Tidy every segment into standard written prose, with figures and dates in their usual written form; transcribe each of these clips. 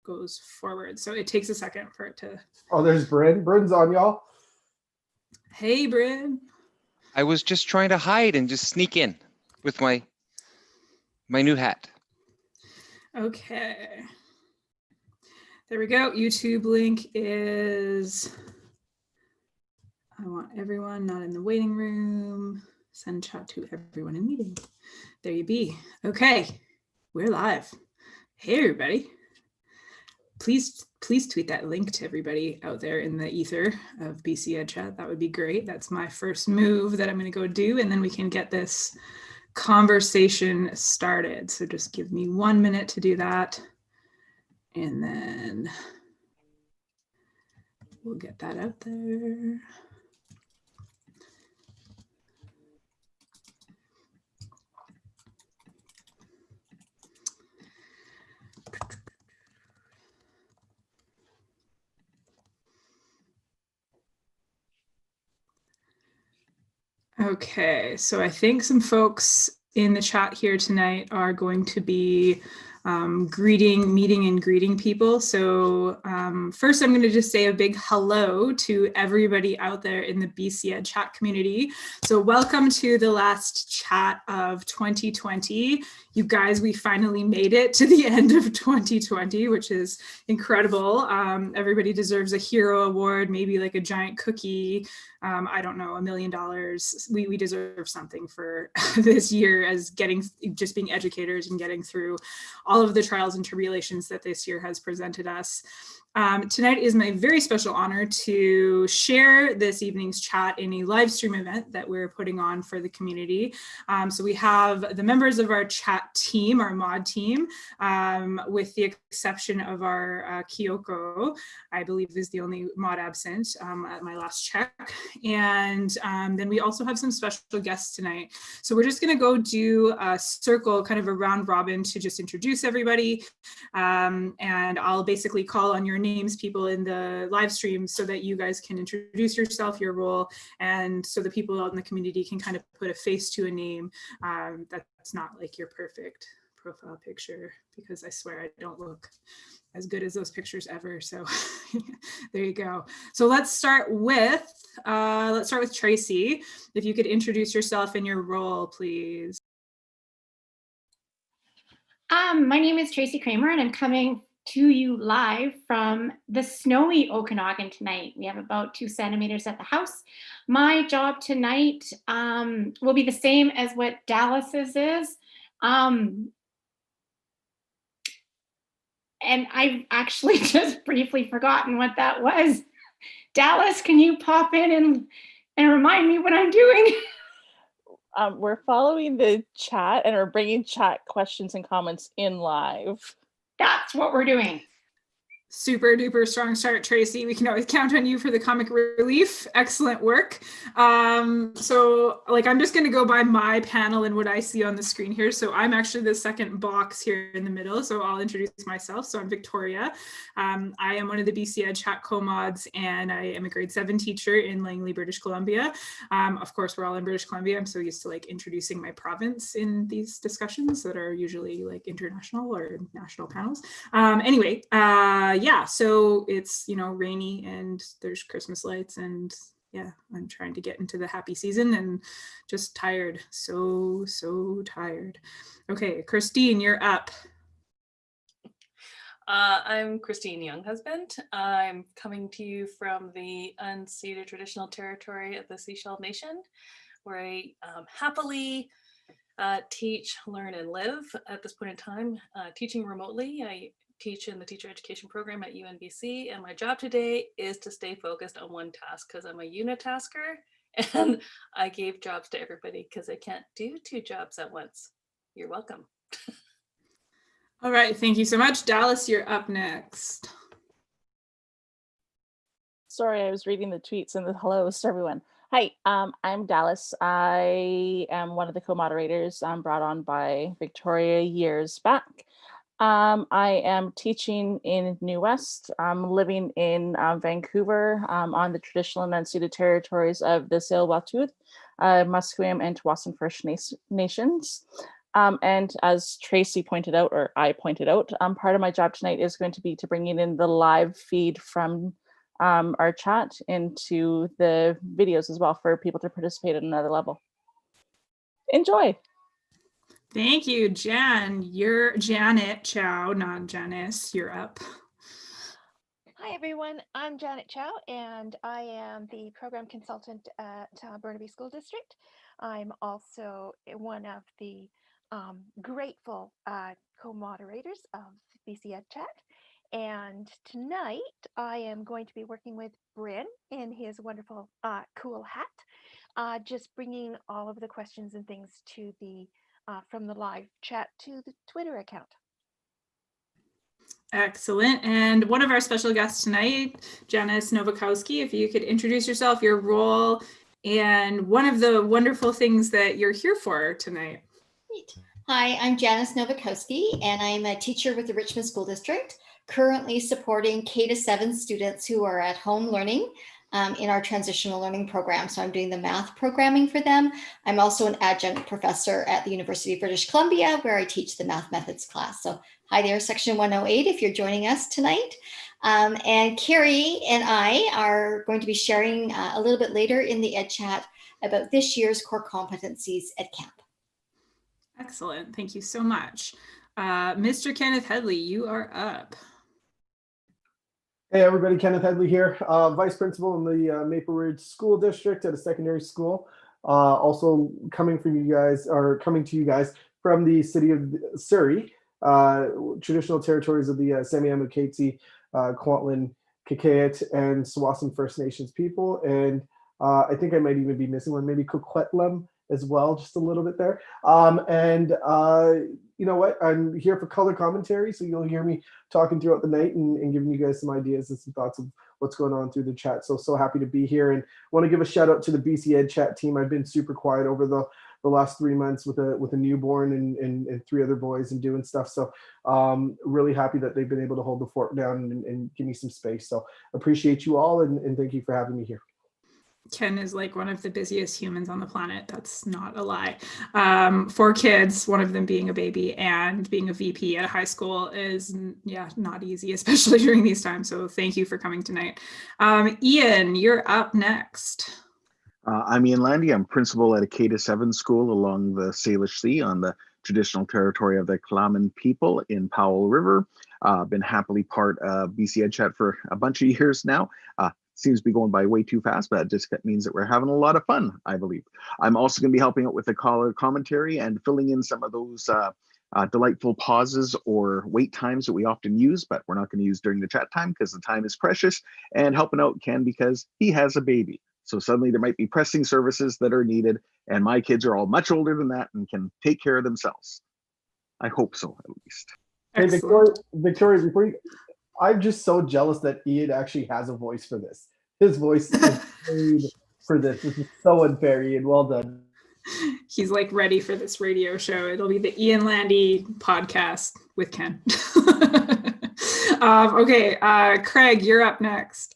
goes forward. So it takes a second for it to. Oh, there's Bryn. Bryn's on, y'all. Hey, Bryn. I was just trying to hide and just sneak in with my new hat. Okay. There we go. YouTube link is, I want everyone not in the waiting room. Send chat to everyone in meeting. There you be. Okay, we're live. Hey, everybody. Please tweet that link to everybody out there in the ether of bcedchat. That would be great. That's my first move that I'm going to go do, and then we can get this conversation started. So just give me 1 minute to do that, and then we'll get that out there. Okay, so I think some folks in the chat here tonight are going to be meeting and greeting people. So first, I'm going to just say a big hello to everybody out there in the bcedchat community. So welcome to the last chat of 2020. You guys, we finally made it to the end of 2020, which is incredible. Everybody deserves a hero award, maybe like a giant cookie. I don't know, $1 million. We deserve something for this year as just being educators and getting through all of the trials and tribulations that this year has presented us. Tonight is my very special honor to share this evening's chat in a live stream event that we're putting on for the community. So we have the members of our chat team, our mod team, with the exception of our Kyoko, I believe is the only mod absent at my last check. And then we also have some special guests tonight. So we're just gonna go do a circle, kind of a round robin to just introduce everybody. And I'll basically call on your names, people in the live stream, so that you guys can introduce yourself, your role, and so the people out in the community can kind of put a face to a name that's not like your perfect profile picture, because I swear I don't look as good as those pictures ever. So there you go. So let's start with Tracy. If you could introduce yourself and your role, please. My name is Tracy Kramer, and I'm coming to you live from the snowy Okanagan tonight. We have about 2 centimeters at the house. My job tonight will be the same as what Dallas's is. And I've actually just briefly forgotten what that was. Dallas, can you pop in and remind me what I'm doing? We're following the chat and we're bringing chat questions and comments in live. That's what we're doing. Super duper strong start, Tracy. We can always count on you for the comic relief. Excellent work. So I'm just going to go by my panel and what I see on the screen here. So I'm actually the second box here in the middle. So I'll introduce myself. So I'm Victoria. I am one of the bcedchat co-mods, and I am a grade 7 teacher in Langley, British Columbia. Of course, we're all in British Columbia. I'm so used to introducing my province in these discussions that are usually international or national panels. Anyway, yeah, so it's, rainy and there's Christmas lights, and yeah, I'm trying to get into the happy season and just tired. So tired. Okay, Christine, you're up. I'm Christine Younghusband. I'm coming to you from the unceded traditional territory of the Sechelt Nation, where I happily teach, learn, and live at this point in time. Teaching remotely, I teach in the teacher education program at UNBC, and my job today is to stay focused on one task because I'm a unitasker, and I gave jobs to everybody because I can't do 2 jobs at once. You're welcome. All right, thank you so much. Dallas, you're up next. Sorry, I was reading the tweets and the hellos to everyone. Hi, I'm Dallas. I am one of the co-moderators brought on by Victoria years back. I am teaching in New West. I'm living in Vancouver on the traditional and unceded territories of the Tsleil-Waututh, Musqueam, and Tsawwassen First Nations. And as Tracy pointed out, or I pointed out, part of my job tonight is going to be to bringing in the live feed from our chat into the videos as well for people to participate at another level. Enjoy. Thank you, Jan. You're Janet Chow, not Janice. You're up. Hi, everyone. I'm Janet Chow, and I am the program consultant at Burnaby School District. I'm also one of the grateful co-moderators of bcedchat. And tonight I am going to be working with Bryn in his wonderful cool hat, just bringing all of the questions and things to the from the live chat to the Twitter account. Excellent. And one of our special guests tonight, Janice Nowakowski, if you could introduce yourself, your role, and one of the wonderful things that you're here for tonight. Hi, I'm Janice Nowakowski, and I'm a teacher with the Richmond School District, currently supporting K-7 students who are at home learning in our transitional learning program. So I'm doing the math programming for them. I'm also an adjunct professor at the University of British Columbia, where I teach the math methods class. So hi there, section 108, if you're joining us tonight. And Carrie and I are going to be sharing a little bit later in the Ed Chat about this year's core competencies at camp. Excellent. Thank you so much. Mr. Kenneth Headley, you are up. Hey everybody, Kenneth Headley here, Vice Principal in the Maple Ridge School District at a secondary school. Also coming to you guys from the city of Surrey, traditional territories of the Semiahmoo, Kwantlen, Kikayet, and Tsawwassen First Nations people. And I think I might even be missing one, maybe Coquitlam as well, just a little bit there. You know what? I'm here for color commentary, so you'll hear me talking throughout the night and giving you guys some ideas and some thoughts of what's going on through the chat. So happy to be here, and want to give a shout out to the BC Ed Chat team. I've been super quiet over the last 3 months with a newborn and 3 other boys and doing stuff. So really happy that they've been able to hold the fort down and give me some space. So appreciate you all, and thank you for having me here. Ken is like one of the busiest humans on the planet. That's not a lie. 4 kids, one of them being a baby, and being a VP at a high school is, not easy, especially during these times. So thank you for coming tonight. Ian, you're up next. I'm Ian Landy. I'm principal at a K-7 school along the Salish Sea on the traditional territory of the Klamath people in Powell River. Been happily part of BC Ed Chat for a bunch of years now. Seems to be going by way too fast, but it just means that we're having a lot of fun, I believe. I'm also going to be helping out with the color commentary and filling in some of those delightful pauses or wait times that we often use, but we're not going to use during the chat time because the time is precious, and helping out Ken because he has a baby. So suddenly there might be pressing services that are needed, and my kids are all much older than that and can take care of themselves. I hope so, at least. Hey, Victoria, before you, I'm just so jealous that Ian actually has a voice for this. His voice is made for this. This is so unfair, Ian. Well done. He's like ready for this radio show. It'll be the Ian Landy podcast with Ken. Okay, Craig, you're up next.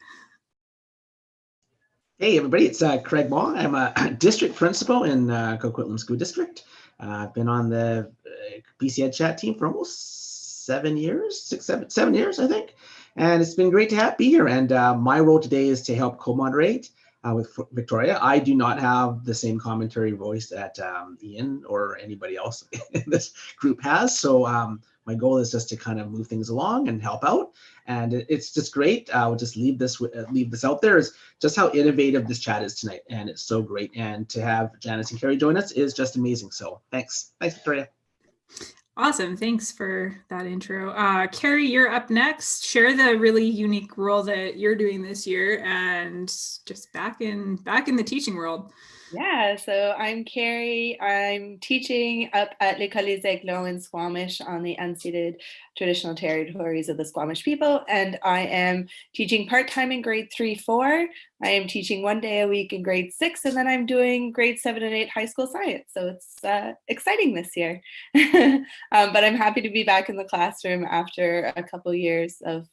Hey everybody, it's Craig Maughan. I'm a district principal in Coquitlam School District. I've been on the BC Ed Chat team for almost 7 years, 7 years, I think. And it's been great to be here. And my role today is to help co-moderate with Victoria. I do not have the same commentary voice that Ian or anybody else in this group has. So my goal is just to kind of move things along and help out. And it's just great. We'll just leave this out there, is just how innovative this chat is tonight. And it's so great. And to have Janice and Carrie join us is just amazing. So thanks. Thanks, Victoria. Awesome. Thanks for that intro. Carrie, you're up next. Share the really unique role that you're doing this year and just back in the teaching world. Yeah, so I'm Carrie. I'm teaching up at L'École des Aiglons in Squamish on the unceded traditional territories of the Squamish people, and I am teaching part-time in grade 3-4. I am teaching 1 day a week in grade 6, and then I'm doing grade 7 and 8 high school science. So it's exciting this year. But I'm happy to be back in the classroom after a couple years of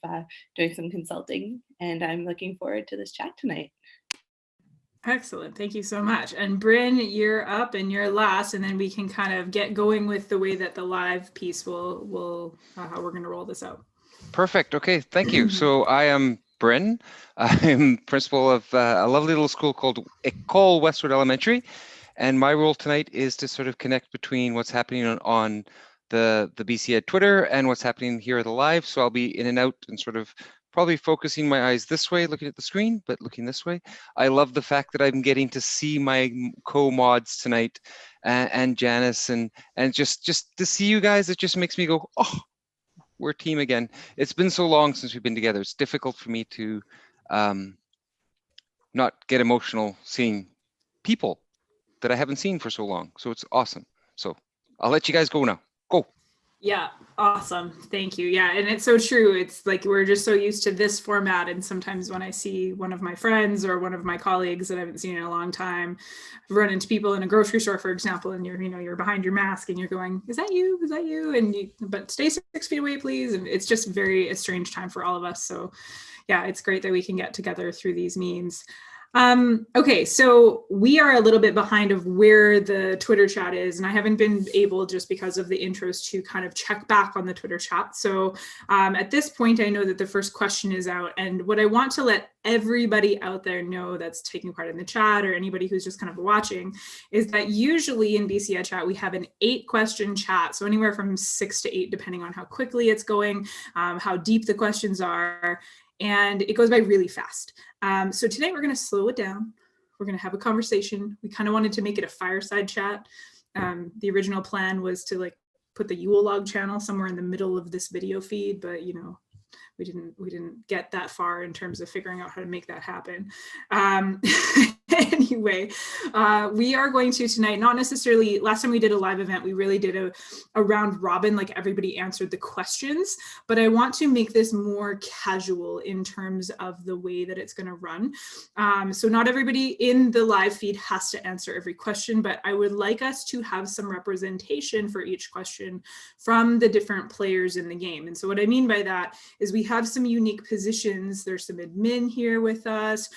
doing some consulting, and I'm looking forward to this chat tonight. Excellent. Thank you so much. And Bryn, you're up and you're last, and then we can kind of get going with the way that the live piece will how we're going to roll this out. Perfect. Okay, thank you. So I am Bryn. I'm principal of a lovely little school called École Westwood Elementary. And my role tonight is to sort of connect between what's happening on the BC Ed Twitter and what's happening here at the live. So I'll be in and out and sort of probably focusing my eyes this way, looking at the screen, but looking this way. I love the fact that I'm getting to see my co-mods tonight and Janice and just to see you guys, it just makes me go, oh, we're a team again. It's been so long since we've been together. It's difficult for me to not get emotional seeing people that I haven't seen for so long. So it's awesome. So I'll let you guys go now. Go. Yeah, awesome. Thank you. Yeah, and it's so true. It's like we're just so used to this format, and sometimes when I see one of my friends or one of my colleagues that I haven't seen in a long time, I've run into people in a grocery store, for example, and you're behind your mask and you're going, "Is that you? Is that you?" And but stay 6 feet away, please. And it's just a strange time for all of us. So, yeah, it's great that we can get together through these means. Okay, so we are a little bit behind of where the Twitter chat is, and I haven't been able, just because of the intros, to kind of check back on the Twitter chat. So at this point, I know that the first question is out, and what I want to let everybody out there know that's taking part in the chat, or anybody who's just kind of watching, is that usually in BC Ed Chat, we have an 8-question chat, so anywhere from 6 to 8, depending on how quickly it's going, how deep the questions are, and it goes by really fast. So today we're going to slow it down. We're going to have a conversation. We kind of wanted to make it a fireside chat. The original plan was to put the Yule log channel somewhere in the middle of this video feed, but we didn't get that far in terms of figuring out how to make that happen. Anyway, we are going to tonight, not necessarily, last time we did a live event, we really did a round robin, like everybody answered the questions, but I want to make this more casual in terms of the way that it's going to run. So not everybody in the live feed has to answer every question, but I would like us to have some representation for each question from the different players in the game. And so what I mean by that is we have some unique positions. There's some admin here with us.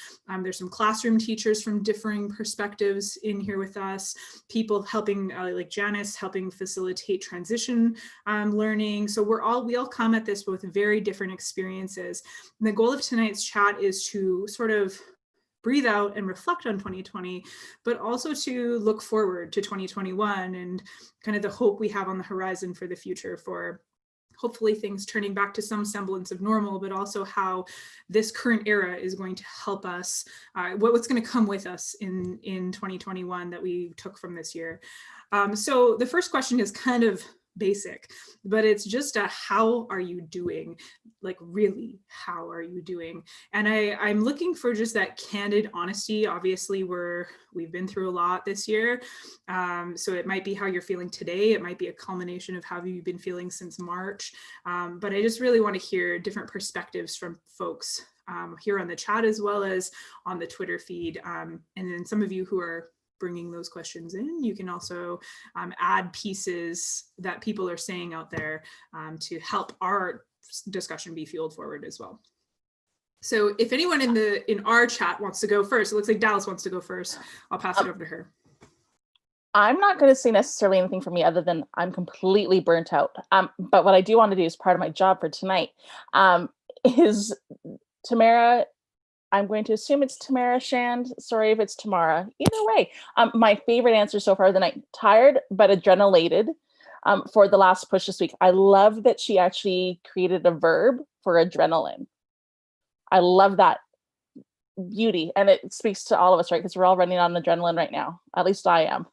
There's some classroom teachers from differing perspectives in here with us. People helping, like Janice, helping facilitate transition learning. So we all come at this with very different experiences. And the goal of tonight's chat is to sort of breathe out and reflect on 2020, but also to look forward to 2021 and kind of the hope we have on the horizon for the future, for hopefully things turning back to some semblance of normal, but also how this current era is going to help us, what's going to come with us in 2021 that we took from this year. So the first question is kind of basic, but it's just how are you doing? Like, really, how are you doing? And I'm looking for just that candid honesty. Obviously, we've been through a lot this year. So it might be how you're feeling today. It might be a culmination of how you've been feeling since March. But I just really want to hear different perspectives from folks here on the chat, as well as on the Twitter feed. And then some of you who are bringing those questions in, you can also add pieces that people are saying out there to help our discussion be fueled forward as well. So if anyone in our chat wants to go first, it looks like Dallas wants to go first. I'll pass it over to her. I'm not going to say necessarily anything for me other than I'm completely burnt out. But what I do want to do as part of my job for tonight is Tamara. I'm going to assume it's Tamara Shand. Sorry if it's Tamara. Either way, my favorite answer so far of the night, tired but adrenalated for the last push this week. I love that she actually created a verb for adrenaline. I love that beauty. And it speaks to all of us, right? Because we're all running on adrenaline right now. At least I am.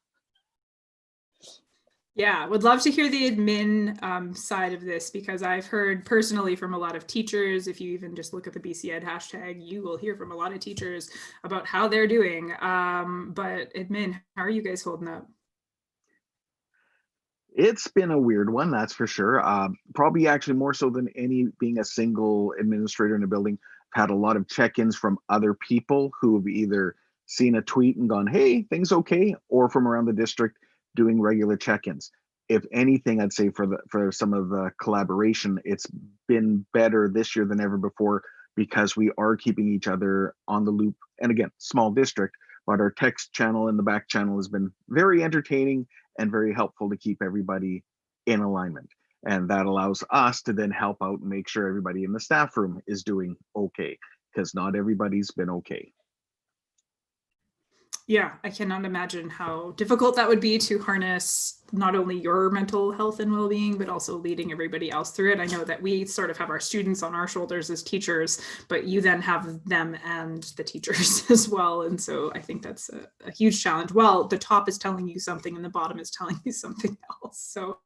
Yeah, would love to hear the admin side of this, because I've heard personally from a lot of teachers, if you even just look at the BC Ed hashtag, you will hear from a lot of teachers about how they're doing. But admin, how are you guys holding up? It's been a weird one, that's for sure. Probably actually more so than being a single administrator in a building. I've had a lot of check-ins from other people who have either seen a tweet and gone, hey, things okay, or from around the district doing regular check-ins. If anything, I'd say for some of the collaboration, it's been better this year than ever before, because we are keeping each other on the loop. And again, small district, but our text channel in the back channel has been very entertaining and very helpful to keep everybody in alignment. And that allows us to then help out and make sure everybody in the staff room is doing okay, because not everybody's been okay. Yeah, I cannot imagine how difficult that would be to harness not only your mental health and well-being, but also leading everybody else through it. I know that we sort of have our students on our shoulders as teachers, but you then have them and the teachers as well. And so I think that's a huge challenge. Well, the top is telling you something and the bottom is telling you something else. So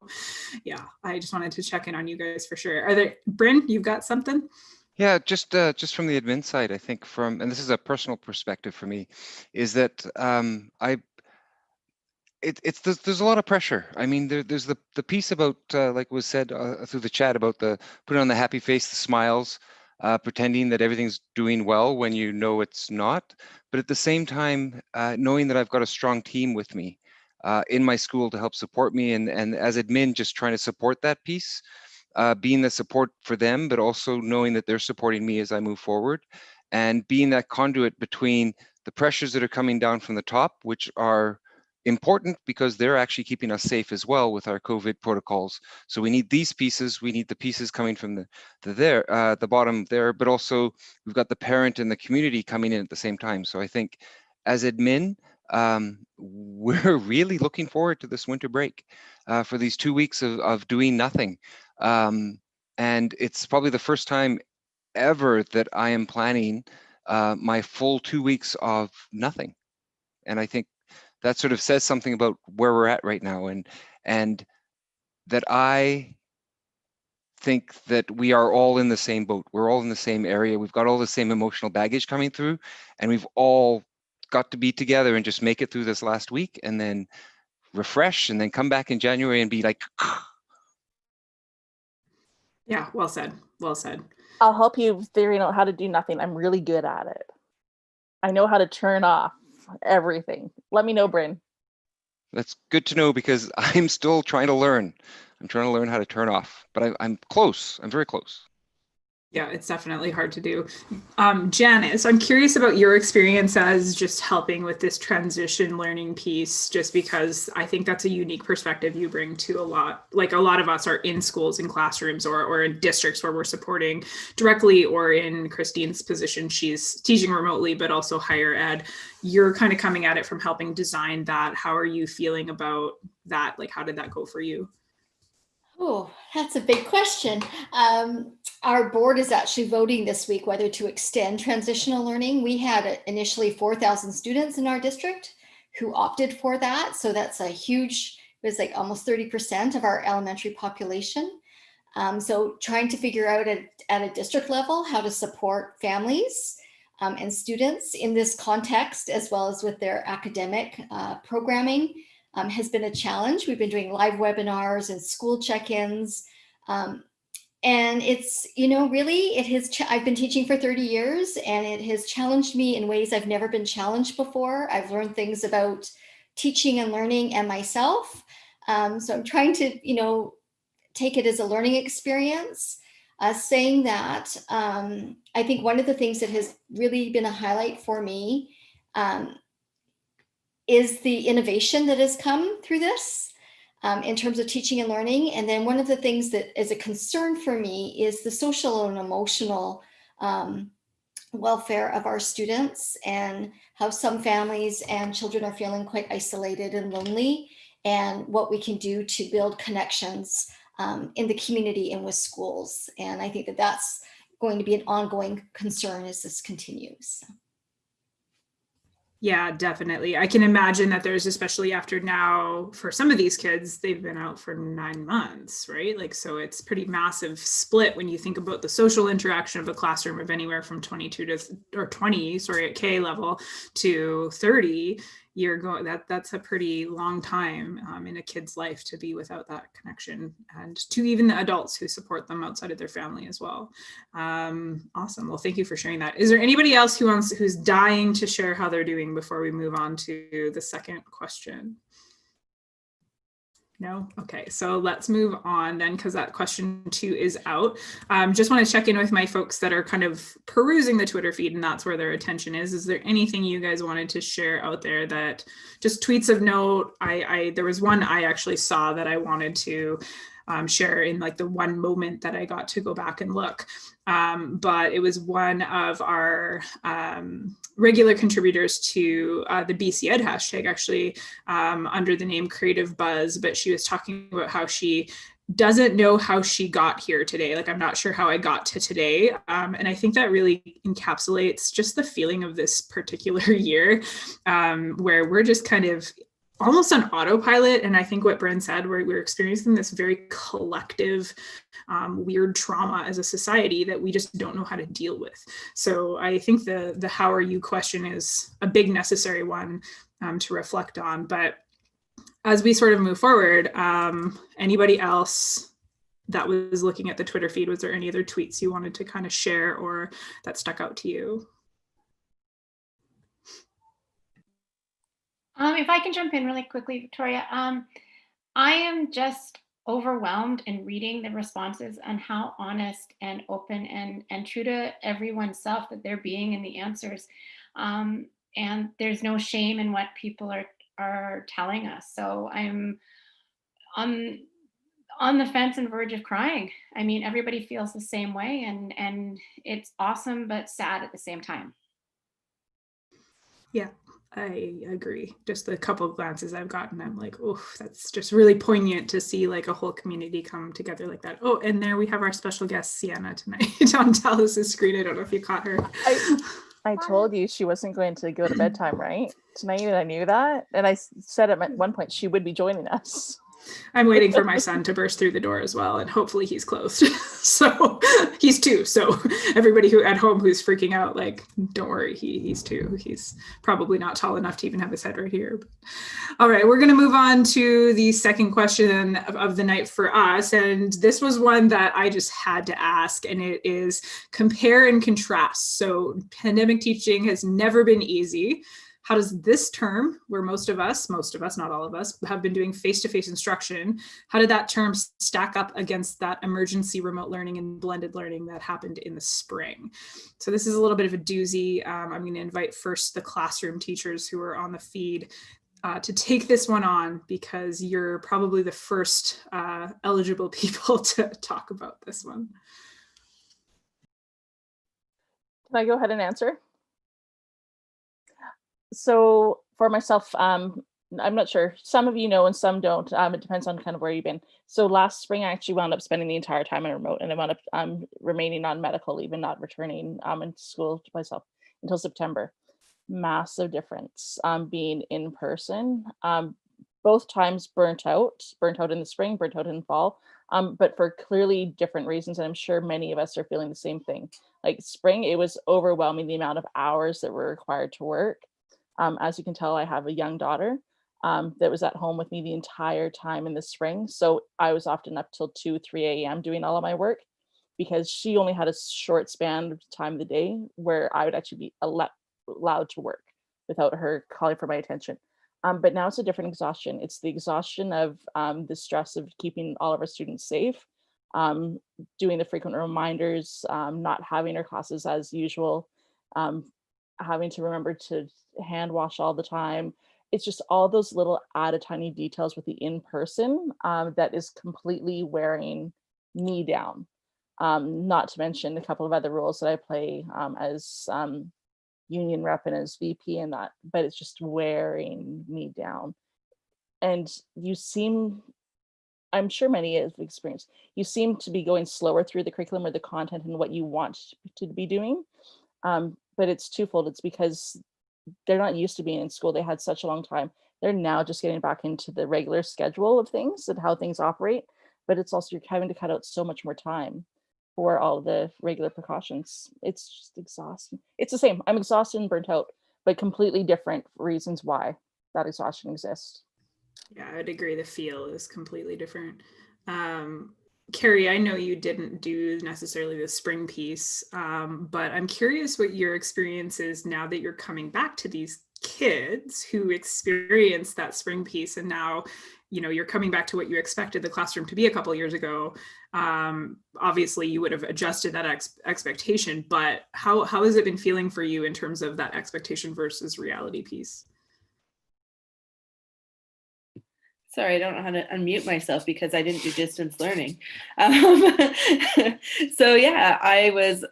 yeah, I just wanted to check in on you guys for sure. Are there, Bryn, you've got something? Yeah, just from the admin side, I think from, and this is a personal perspective for me, is that there's a lot of pressure. I mean, there's the piece about like was said through the chat about the putting on the happy face, the smiles, pretending that everything's doing well when you know it's not. But at the same time, knowing that I've got a strong team with me in my school to help support me, and as admin, just trying to support that piece. Being the support for them, but also knowing that they're supporting me as I move forward, and being that conduit between the pressures that are coming down from the top, which are important because they're actually keeping us safe as well with our COVID protocols. So we need these pieces, we need the pieces coming from the bottom there, but also we've got the parent and the community coming in at the same time. So I think as admin, we're really looking forward to this winter break for these 2 weeks of doing nothing. And it's probably the first time ever that I am planning my full 2 weeks of nothing. And I think that sort of says something about where we're at right now, and that I think that we are all in the same boat. We're all in the same area. We've got all the same emotional baggage coming through, and we've all got to be together and just make it through this last week and then refresh and then come back in January and be like, Yeah, well said. Well said. I'll help you figuring out how to do nothing. I'm really good at it. I know how to turn off everything. Let me know, Bryn. That's good to know because I'm still trying to learn. I'm trying to learn how to turn off, but I'm close. I'm very close. Yeah, it's definitely hard to do. Janice, I'm curious about your experience as just helping with this transition learning piece, just because I think that's a unique perspective you bring to a lot. Like a lot of us are in schools and classrooms or in districts where we're supporting directly, or in Christine's position, she's teaching remotely, but also higher ed. You're kind of coming at it from helping design that. How are you feeling about that? Like, how did that go for you? Oh, that's a big question. Our board is actually voting this week whether to extend transitional learning. We had initially 4,000 students in our district who opted for that. So that's a huge, it was like almost 30% of our elementary population. So trying to figure out at a district level how to support families and students in this context, as well as with their academic programming, has been a challenge. We've been doing live webinars and school check-ins. And it's, really, I've been teaching for 30 years and it has challenged me in ways I've never been challenged before. I've learned things about teaching and learning and myself. So I'm trying to, take it as a learning experience. Saying that, I think one of the things that has really been a highlight for me is the innovation that has come through this in terms of teaching and learning. And then one of the things that is a concern for me is the social and emotional welfare of our students, and how some families and children are feeling quite isolated and lonely, and what we can do to build connections in the community and with schools. And I think that that's going to be an ongoing concern as this continues. Yeah, definitely. I can imagine that there's, especially after now, for some of these kids, they've been out for 9 months, right? Like, so it's pretty massive split when you think about the social interaction of a classroom of anywhere from 20 at K level to 30. You're going, that's a pretty long time in a kid's life to be without that connection, and to even the adults who support them outside of their family as well. Awesome. Well, thank you for sharing that. Is there anybody else who's dying to share how they're doing before we move on to the second question? No? Okay, so let's move on then, because that question 2 is out. Just want to check in with my folks that are kind of perusing the Twitter feed, and that's where their attention is. Is there anything you guys wanted to share out there that just tweets of note? There was one I actually saw that I wanted to share in like the one moment that I got to go back and look. But it was one of our regular contributors to the BCEd hashtag, actually, under the name Creative Buzz, but she was talking about how she doesn't know how she got here today. Like, I'm not sure how I got to today. And I think that really encapsulates just the feeling of this particular year, where we're just kind of almost on autopilot. And I think what Bren said, we're experiencing this very collective weird trauma as a society that we just don't know how to deal with. So I think the how are you question is a big necessary one to reflect on. But as we sort of move forward, anybody else that was looking at the Twitter feed, was there any other tweets you wanted to kind of share or that stuck out to you? If I can jump in really quickly, Victoria, I am just overwhelmed in reading the responses and how honest and open and true to everyone's self that they're being in the answers. And there's no shame in what people are telling us. So I'm on the fence and verge of crying. I mean, everybody feels the same way, and it's awesome but sad at the same time. Yeah, I agree. Just a couple of glances I've gotten, I'm like, oh, that's just really poignant to see like a whole community come together like that. Oh, and there we have our special guest, Sienna, tonight on Dallas's screen. I don't know if you caught her. I told you she wasn't going to go to bedtime, right? Tonight, and I knew that. And I said at one point she would be joining us. I'm waiting for my son to burst through the door as well, and hopefully he's closed. So he's 2. So everybody who at home who's freaking out, like, don't worry, he's 2. He's probably not tall enough to even have his head right here. All right, we're going to move on to the second question of the night for us, and this was one that I just had to ask, and it is compare and contrast. So pandemic teaching has never been easy. How does this term, where most of us, not all of us, have been doing face-to-face instruction, how did that term stack up against that emergency remote learning and blended learning that happened in the spring? So this is a little bit of a doozy. I'm going to invite first the classroom teachers who are on the feed to take this one on, because you're probably the first eligible people to talk about this one. Can I go ahead and answer? So for myself, I'm not sure. Some of you know and some don't. It depends on kind of where you've been. So last spring, I actually wound up spending the entire time in remote, and I wound up remaining on medical leave and not returning into school to myself until September. Massive difference being in person. Both times burnt out in the spring, burnt out in the fall, but for clearly different reasons. And I'm sure many of us are feeling the same thing. Like spring, it was overwhelming the amount of hours that were required to work. As you can tell, I have a young daughter that was at home with me the entire time in the spring. So I was often up till 2, 3 a.m. doing all of my work, because she only had a short span of time of the day where I would actually be allowed to work without her calling for my attention. But now it's a different exhaustion. It's the exhaustion of the stress of keeping all of our students safe, doing the frequent reminders, not having our classes as usual, having to remember to hand wash all the time. It's just all those little added tiny details with the in-person that is completely wearing me down. Not to mention a couple of other roles that I play as union rep and as VP and that, but it's just wearing me down. And you seem, I'm sure many have experienced, you seem to be going slower through the curriculum or the content and what you want to be doing. But it's twofold. It's because they're not used to being in school. They had such a long time. They're now just getting back into the regular schedule of things and how things operate. But it's also, you're having to cut out so much more time for all the regular precautions. It's just exhausting. It's the same. I'm exhausted and burnt out, but completely different reasons why that exhaustion exists. Yeah, I'd agree. The feel is completely different. Carrie, I know you didn't do necessarily the spring piece, but I'm curious what your experience is now that you're coming back to these kids who experienced that spring piece, and now you're coming back to what you expected the classroom to be a couple of years ago. Obviously you would have adjusted that expectation, but how has it been feeling for you in terms of that expectation versus reality piece? Sorry, I don't know how to unmute myself because I didn't do distance learning. So yeah, I was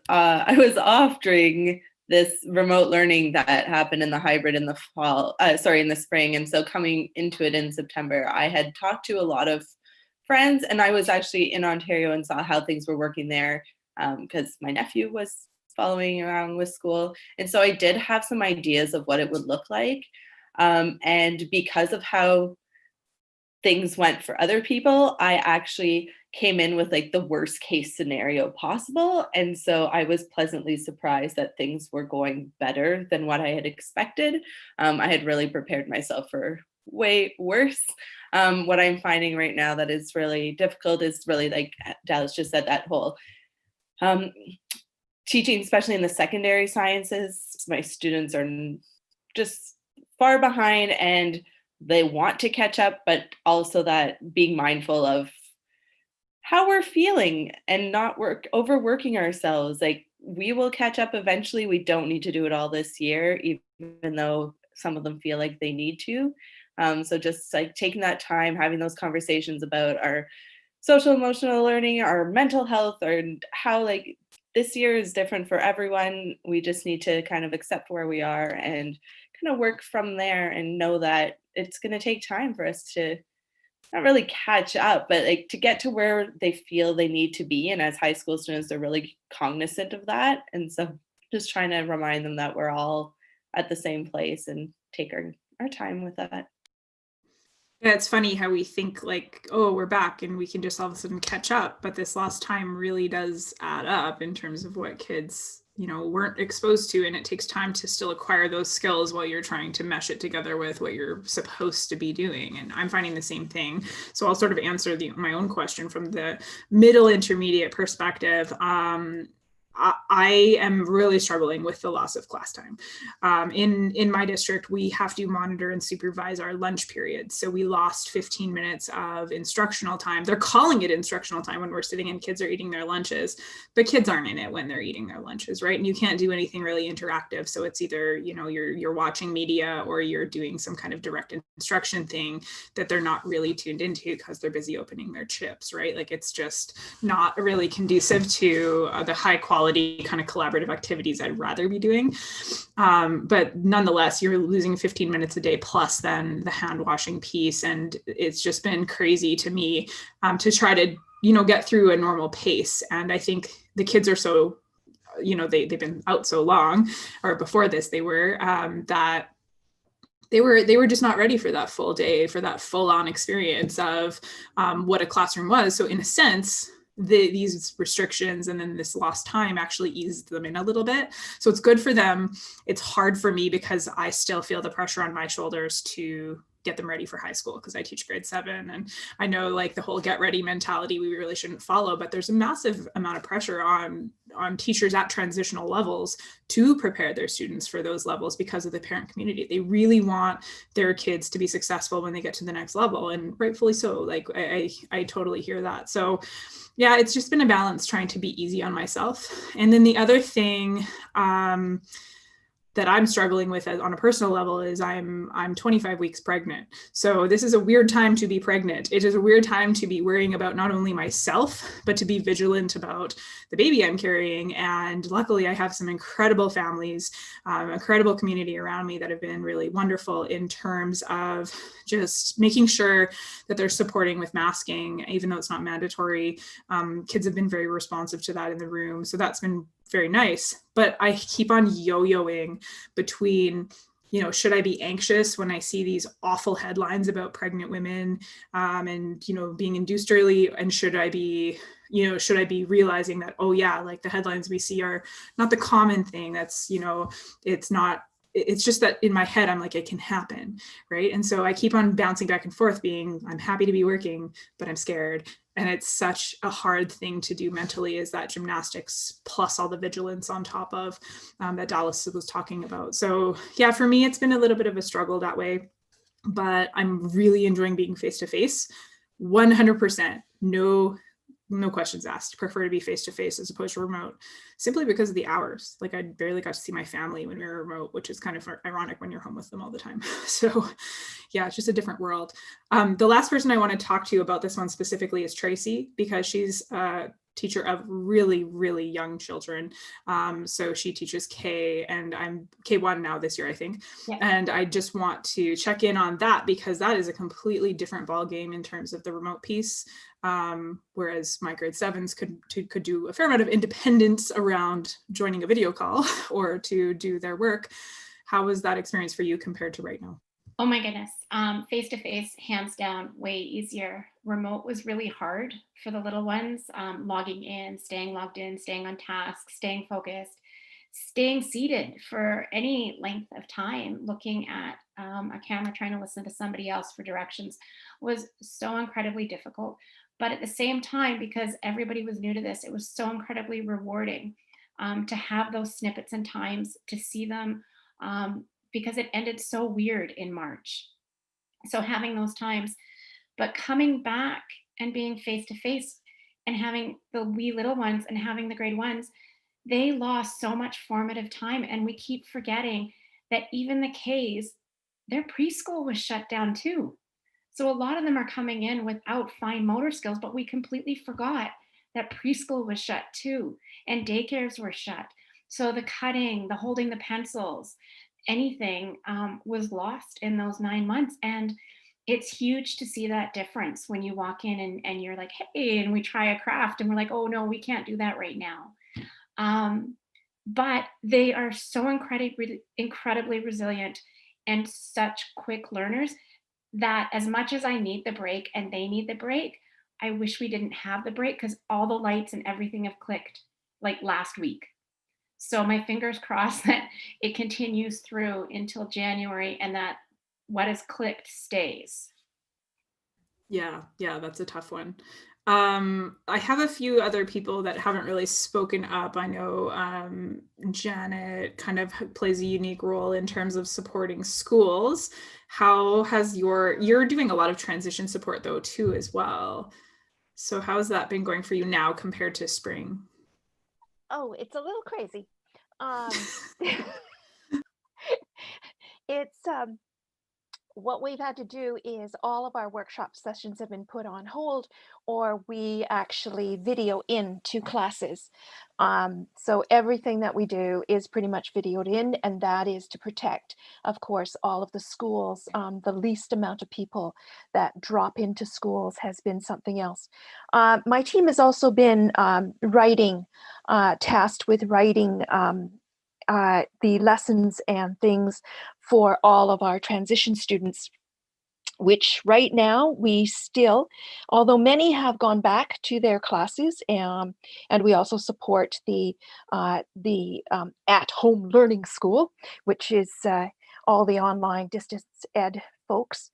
off during this remote learning that happened in the hybrid in the fall, in the spring. And so coming into it in September, I had talked to a lot of friends, and I was actually in Ontario and saw how things were working there because my nephew was following around with school. And so I did have some ideas of what it would look like. And because of how things went for other people, I actually came in with like the worst case scenario possible. And so I was pleasantly surprised that things were going better than what I had expected. I had really prepared myself for way worse. What I'm finding right now that is really difficult is really, like Dallas just said, that whole teaching, especially in the secondary sciences. My students are just far behind and they want to catch up, but also that being mindful of how we're feeling and not overworking ourselves. Like, we will catch up eventually. We don't need to do it all this year, even though some of them feel like they need to. So just like taking that time, having those conversations about our social emotional learning, our mental health, or how like this year is different for everyone. We just need to kind of accept where we are and kind of work from there and know that it's going to take time for us to not really catch up, but like to get to where they feel they need to be. And as high school students, they're really cognizant of that. And so just trying to remind them that we're all at the same place and take our time with that. Yeah, it's funny how we think like, oh, we're back and we can just all of a sudden catch up. But this lost time really does add up in terms of what kids, weren't exposed to. And it takes time to still acquire those skills while you're trying to mesh it together with what you're supposed to be doing. And I'm finding the same thing. So I'll sort of answer my own question from the middle intermediate perspective. I am really struggling with the loss of class time. In my district, we have to monitor and supervise our lunch period. So we lost 15 minutes of instructional time. They're calling it instructional time when we're sitting and kids are eating their lunches, but kids aren't in it when they're eating their lunches, right? And you can't do anything really interactive. So it's either, you're watching media or you're doing some kind of direct instruction thing that they're not really tuned into because they're busy opening their chips, right? Like, it's just not really conducive to the high quality kind of collaborative activities I'd rather be doing. But nonetheless, you're losing 15 minutes a day plus then the hand washing piece. And it's just been crazy to me to try to, get through a normal pace. And I think the kids are so, they've been out so long, or before this they were, that they were just not ready for that full day, for that full on experience of what a classroom was. So in a sense, these restrictions and then this lost time actually eased them in a little bit. So it's good for them. It's hard for me because I still feel the pressure on my shoulders to get them ready for high school because I teach grade 7. And I know like the whole get ready mentality we really shouldn't follow, but there's a massive amount of pressure on teachers at transitional levels to prepare their students for those levels because of the parent community. They really want their kids to be successful when they get to the next level, and rightfully so. Like I totally hear that. So yeah, it's just been a balance trying to be easy on myself. And then the other thing that I'm struggling with on a personal level is I'm 25 weeks pregnant. So this is a weird time to be pregnant. It is a weird time to be worrying about not only myself, but to be vigilant about the baby I'm carrying. And luckily I have some incredible families, incredible community around me that have been really wonderful in terms of just making sure that they're supporting with masking, even though it's not mandatory. Kids have been very responsive to that in the room. So that's been very nice, but I keep on yo-yoing between, should I be anxious when I see these awful headlines about pregnant women and, being induced early? And should I be realizing that, oh yeah, like the headlines we see are not the common thing. That's, it's just that in my head, I'm like, it can happen, right? And so I keep on bouncing back and forth being, I'm happy to be working, but I'm scared. And it's such a hard thing to do mentally, is that gymnastics plus all the vigilance on top of that Dallas was talking about. So yeah, for me, it's been a little bit of a struggle that way. but I'm really enjoying being face-to-face. 100%, no questions asked. Prefer to be face-to-face as opposed to remote, simply because of the hours. Like, I barely got to see my family when we were remote, which is kind of ironic when you're home with them all the time. So yeah, it's just a different world. The last person I want to talk to you about this one specifically is Tracy, because she's a teacher of really, really young children. So she teaches K, and I'm K1 now this year, I think. Yeah. And I just want to check in on that, because that is a completely different ballgame in terms of the remote piece. Whereas my grade 7s could do a fair amount of independence around joining a video call or to do their work. How was that experience for you compared to right now? Oh my goodness. Face-to-face, hands down, way easier. Remote was really hard for the little ones. Logging in, staying logged in, staying on task, staying focused, staying seated for any length of time, looking at a camera, trying to listen to somebody else for directions was so incredibly difficult. But at the same time, because everybody was new to this, it was so incredibly rewarding to have those snippets and times, to see them, because it ended so weird in March. So having those times, but coming back and being face to face and having the wee little ones and having the grade 1s, they lost so much formative time. And we keep forgetting that even the Ks, their preschool was shut down too. So a lot of them are coming in without fine motor skills, but we completely forgot that preschool was shut too, and daycares were shut. So the cutting, the holding the pencils, anything was lost in those 9 months. And it's huge to see that difference when you walk in and you're like, hey, and we try a craft and we're like, oh no, we can't do that right now. But they are so incredibly resilient and such quick learners that as much as I need the break and they need the break, I wish we didn't have the break, because all the lights and everything have clicked like last week. So my fingers crossed that it continues through until January and that what is clicked stays. Yeah, that's a tough one. I have a few other people that haven't really spoken up. I know Janet kind of plays a unique role in terms of supporting schools. How has you're doing a lot of transition support though too as well. So how has that been going for you now compared to spring? Oh, it's a little crazy. It's what we've had to do is all of our workshop sessions have been put on hold, or we actually video into classes. So everything that we do is pretty much videoed in, and that is to protect, of course, all of the schools. The least amount of people that drop into schools has been something else. My team has also been tasked with writing the lessons and things for all of our transition students, which right now we still, although many have gone back to their classes, and we also support the at-home learning school, which is all the online distance ed folks.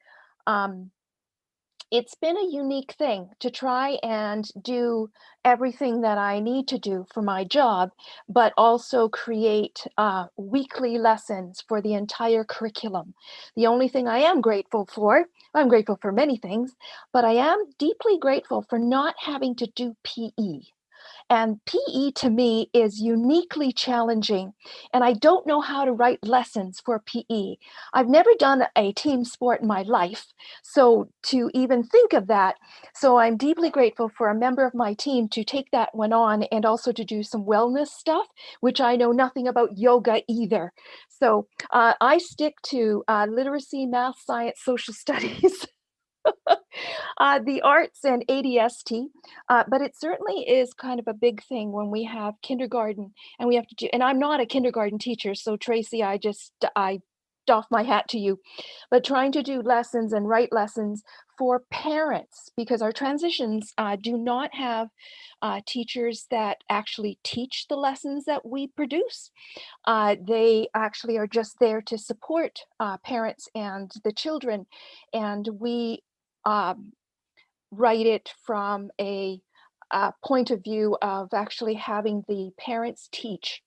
It's been a unique thing to try and do everything that I need to do for my job, but also create weekly lessons for the entire curriculum. The only thing I am grateful for, I'm grateful for many things, but I am deeply grateful for not having to do PE. And PE to me is uniquely challenging, and I don't know how to write lessons for PE. I've never done a team sport in my life, so to even think of that, so I'm deeply grateful for a member of my team to take that one on, and also to do some wellness stuff, which I know nothing about yoga either. So I stick to literacy, math, science, social studies. The arts and ADST, but it certainly is kind of a big thing when we have kindergarten and we have to do, and I'm not a kindergarten teacher, so Tracy, I doff my hat to you, but trying to do lessons and write lessons for parents, because our transitions do not have teachers that actually teach the lessons that we produce. They actually are just there to support parents and the children, and we write it from a point of view of actually having the parents teach.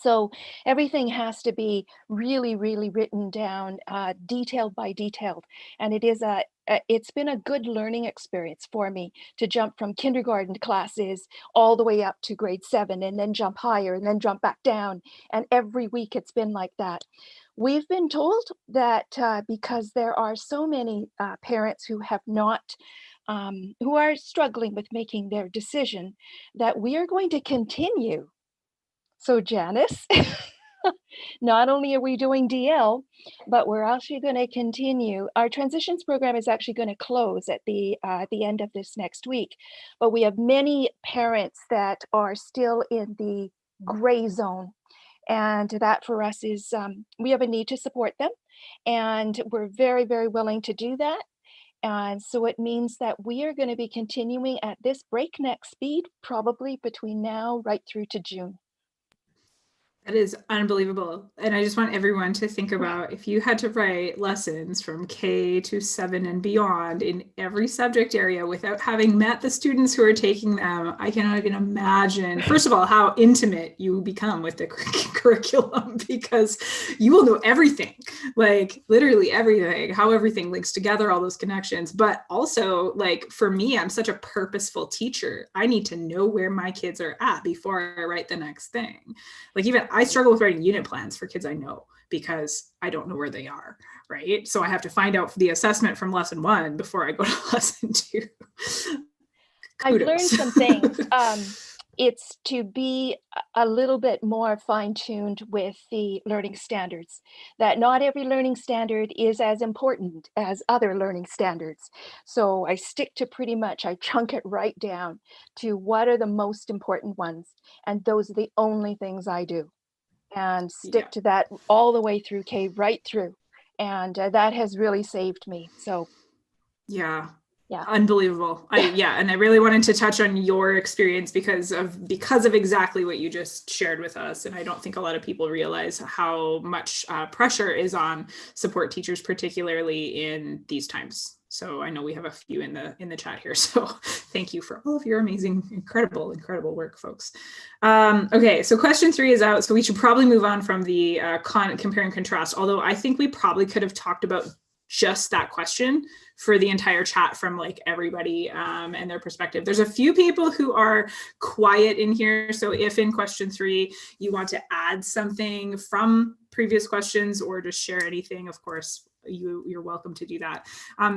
So everything has to be really, really written down, detailed by detailed. And it's been a good learning experience for me to jump from kindergarten classes all the way up to grade 7 and then jump higher and then jump back down. And every week it's been like that. We've been told that because there are so many parents who have not, who are struggling with making their decision, that we are going to continue. So Janice, not only are we doing DL, but we're actually going to continue. Our transitions program is actually going to close at the end of this next week, but we have many parents that are still in the gray zone. And that for us is, we have a need to support them, and we're very, very willing to do that. And so it means that we are going to be continuing at this breakneck speed, probably between now right through to June. That is unbelievable. And I just want everyone to think about, if you had to write lessons from K to 7 and beyond in every subject area without having met the students who are taking them, I cannot even imagine, first of all, how intimate you become with the curriculum, because you will know everything, like literally everything, how everything links together, all those connections. But also, like, for me, I'm such a purposeful teacher. I need to know where my kids are at before I write the next thing. Like, even I struggle with writing unit plans for kids I know because I don't know where they are, right? So I have to find out the assessment from lesson 1 before I go to lesson 2. I've learned some things. It's to be a little bit more fine-tuned with the learning standards, that not every learning standard is as important as other learning standards. So I stick to I chunk it right down to what are the most important ones. And those are the only things I do, and stick to that all the way through K, right through. And that has really saved me. So yeah. Yeah. Unbelievable. And I really wanted to touch on your experience because of exactly what you just shared with us. And I don't think a lot of people realize how much pressure is on support teachers, particularly in these times. So I know we have a few in the chat here. So thank you for all of your amazing, incredible work, folks. Okay, so question 3 is out. So we should probably move on from the compare and contrast, although I think we probably could have talked about just that question for the entire chat from like everybody and their perspective. There's a few people who are quiet in here. So if in question 3 you want to add something from previous questions or just share anything, of course, you're welcome to do that.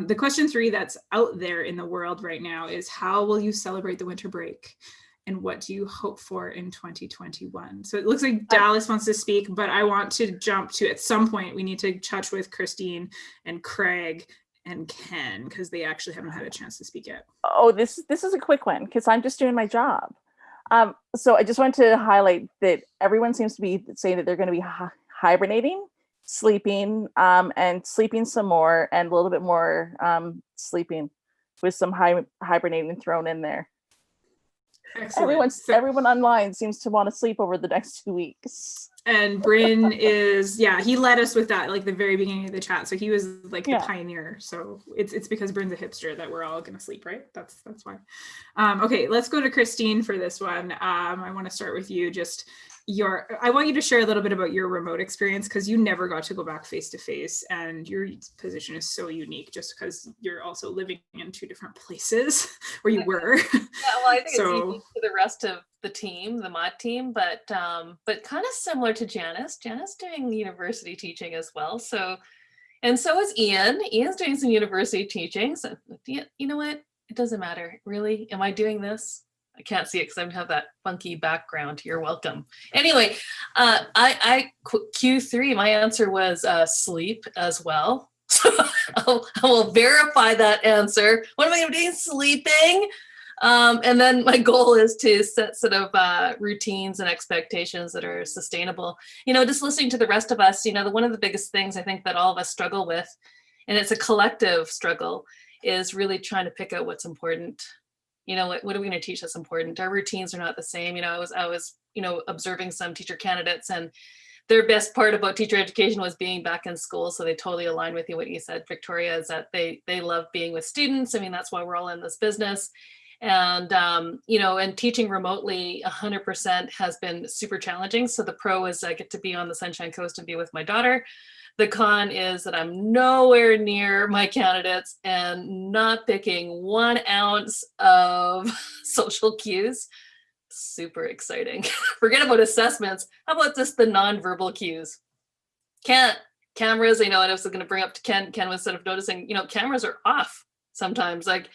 The question 3 that's out there in the world right now is, how will you celebrate the winter break? And what do you hope for in 2021? So it looks like Dallas wants to speak, but I want to jump to, at some point, we need to touch with Christine and Craig and Ken, because they actually haven't had a chance to speak yet. Oh, this is a quick one, because I'm just doing my job. So I just wanted to highlight that everyone seems to be saying that they're going to be hibernating, sleeping, and sleeping some more, and a little bit more sleeping, with some hibernating thrown in there. Excellent. Everyone online seems to want to sleep over the next 2 weeks. And Bryn is, he led us with that, like the very beginning of the chat. So he was like the pioneer. So it's because Bryn's a hipster that we're all going to sleep, right? That's why. Okay, let's go to Christine for this one. I want to start with you. I want you to share a little bit about your remote experience, because you never got to go back face to face, and your position is so unique just because you're also living in 2 different places where you were. Yeah, well, I think it's unique to the rest of the team, the mod team, but kind of similar to Janice. Janice doing university teaching as well. So is Ian. Ian's doing some university teaching. So you know what? It doesn't matter, really. Am I doing this? I can't see it because I have that funky background. You're welcome. Anyway, I Q3, my answer was sleep as well. So I will verify that answer. What am I going to be doing? Sleeping. And then my goal is to set sort of routines and expectations that are sustainable. Just listening to the rest of us, one of the biggest things I think that all of us struggle with, and it's a collective struggle, is really trying to pick out what's important. What are we going to teach that's important? Our routines are not the same. I was observing some teacher candidates, and their best part about teacher education was being back in school. So they totally align with you. What you said, Victoria, is that they love being with students. I mean, that's why we're all in this business. And, and teaching remotely 100% has been super challenging. So the pro is I get to be on the Sunshine Coast and be with my daughter. The con is that I'm nowhere near my candidates and not picking 1 ounce of social cues. Super exciting. Forget about assessments. How about just the nonverbal cues? Cameras, and I was going to bring up to Ken was sort of noticing, cameras are off sometimes. Like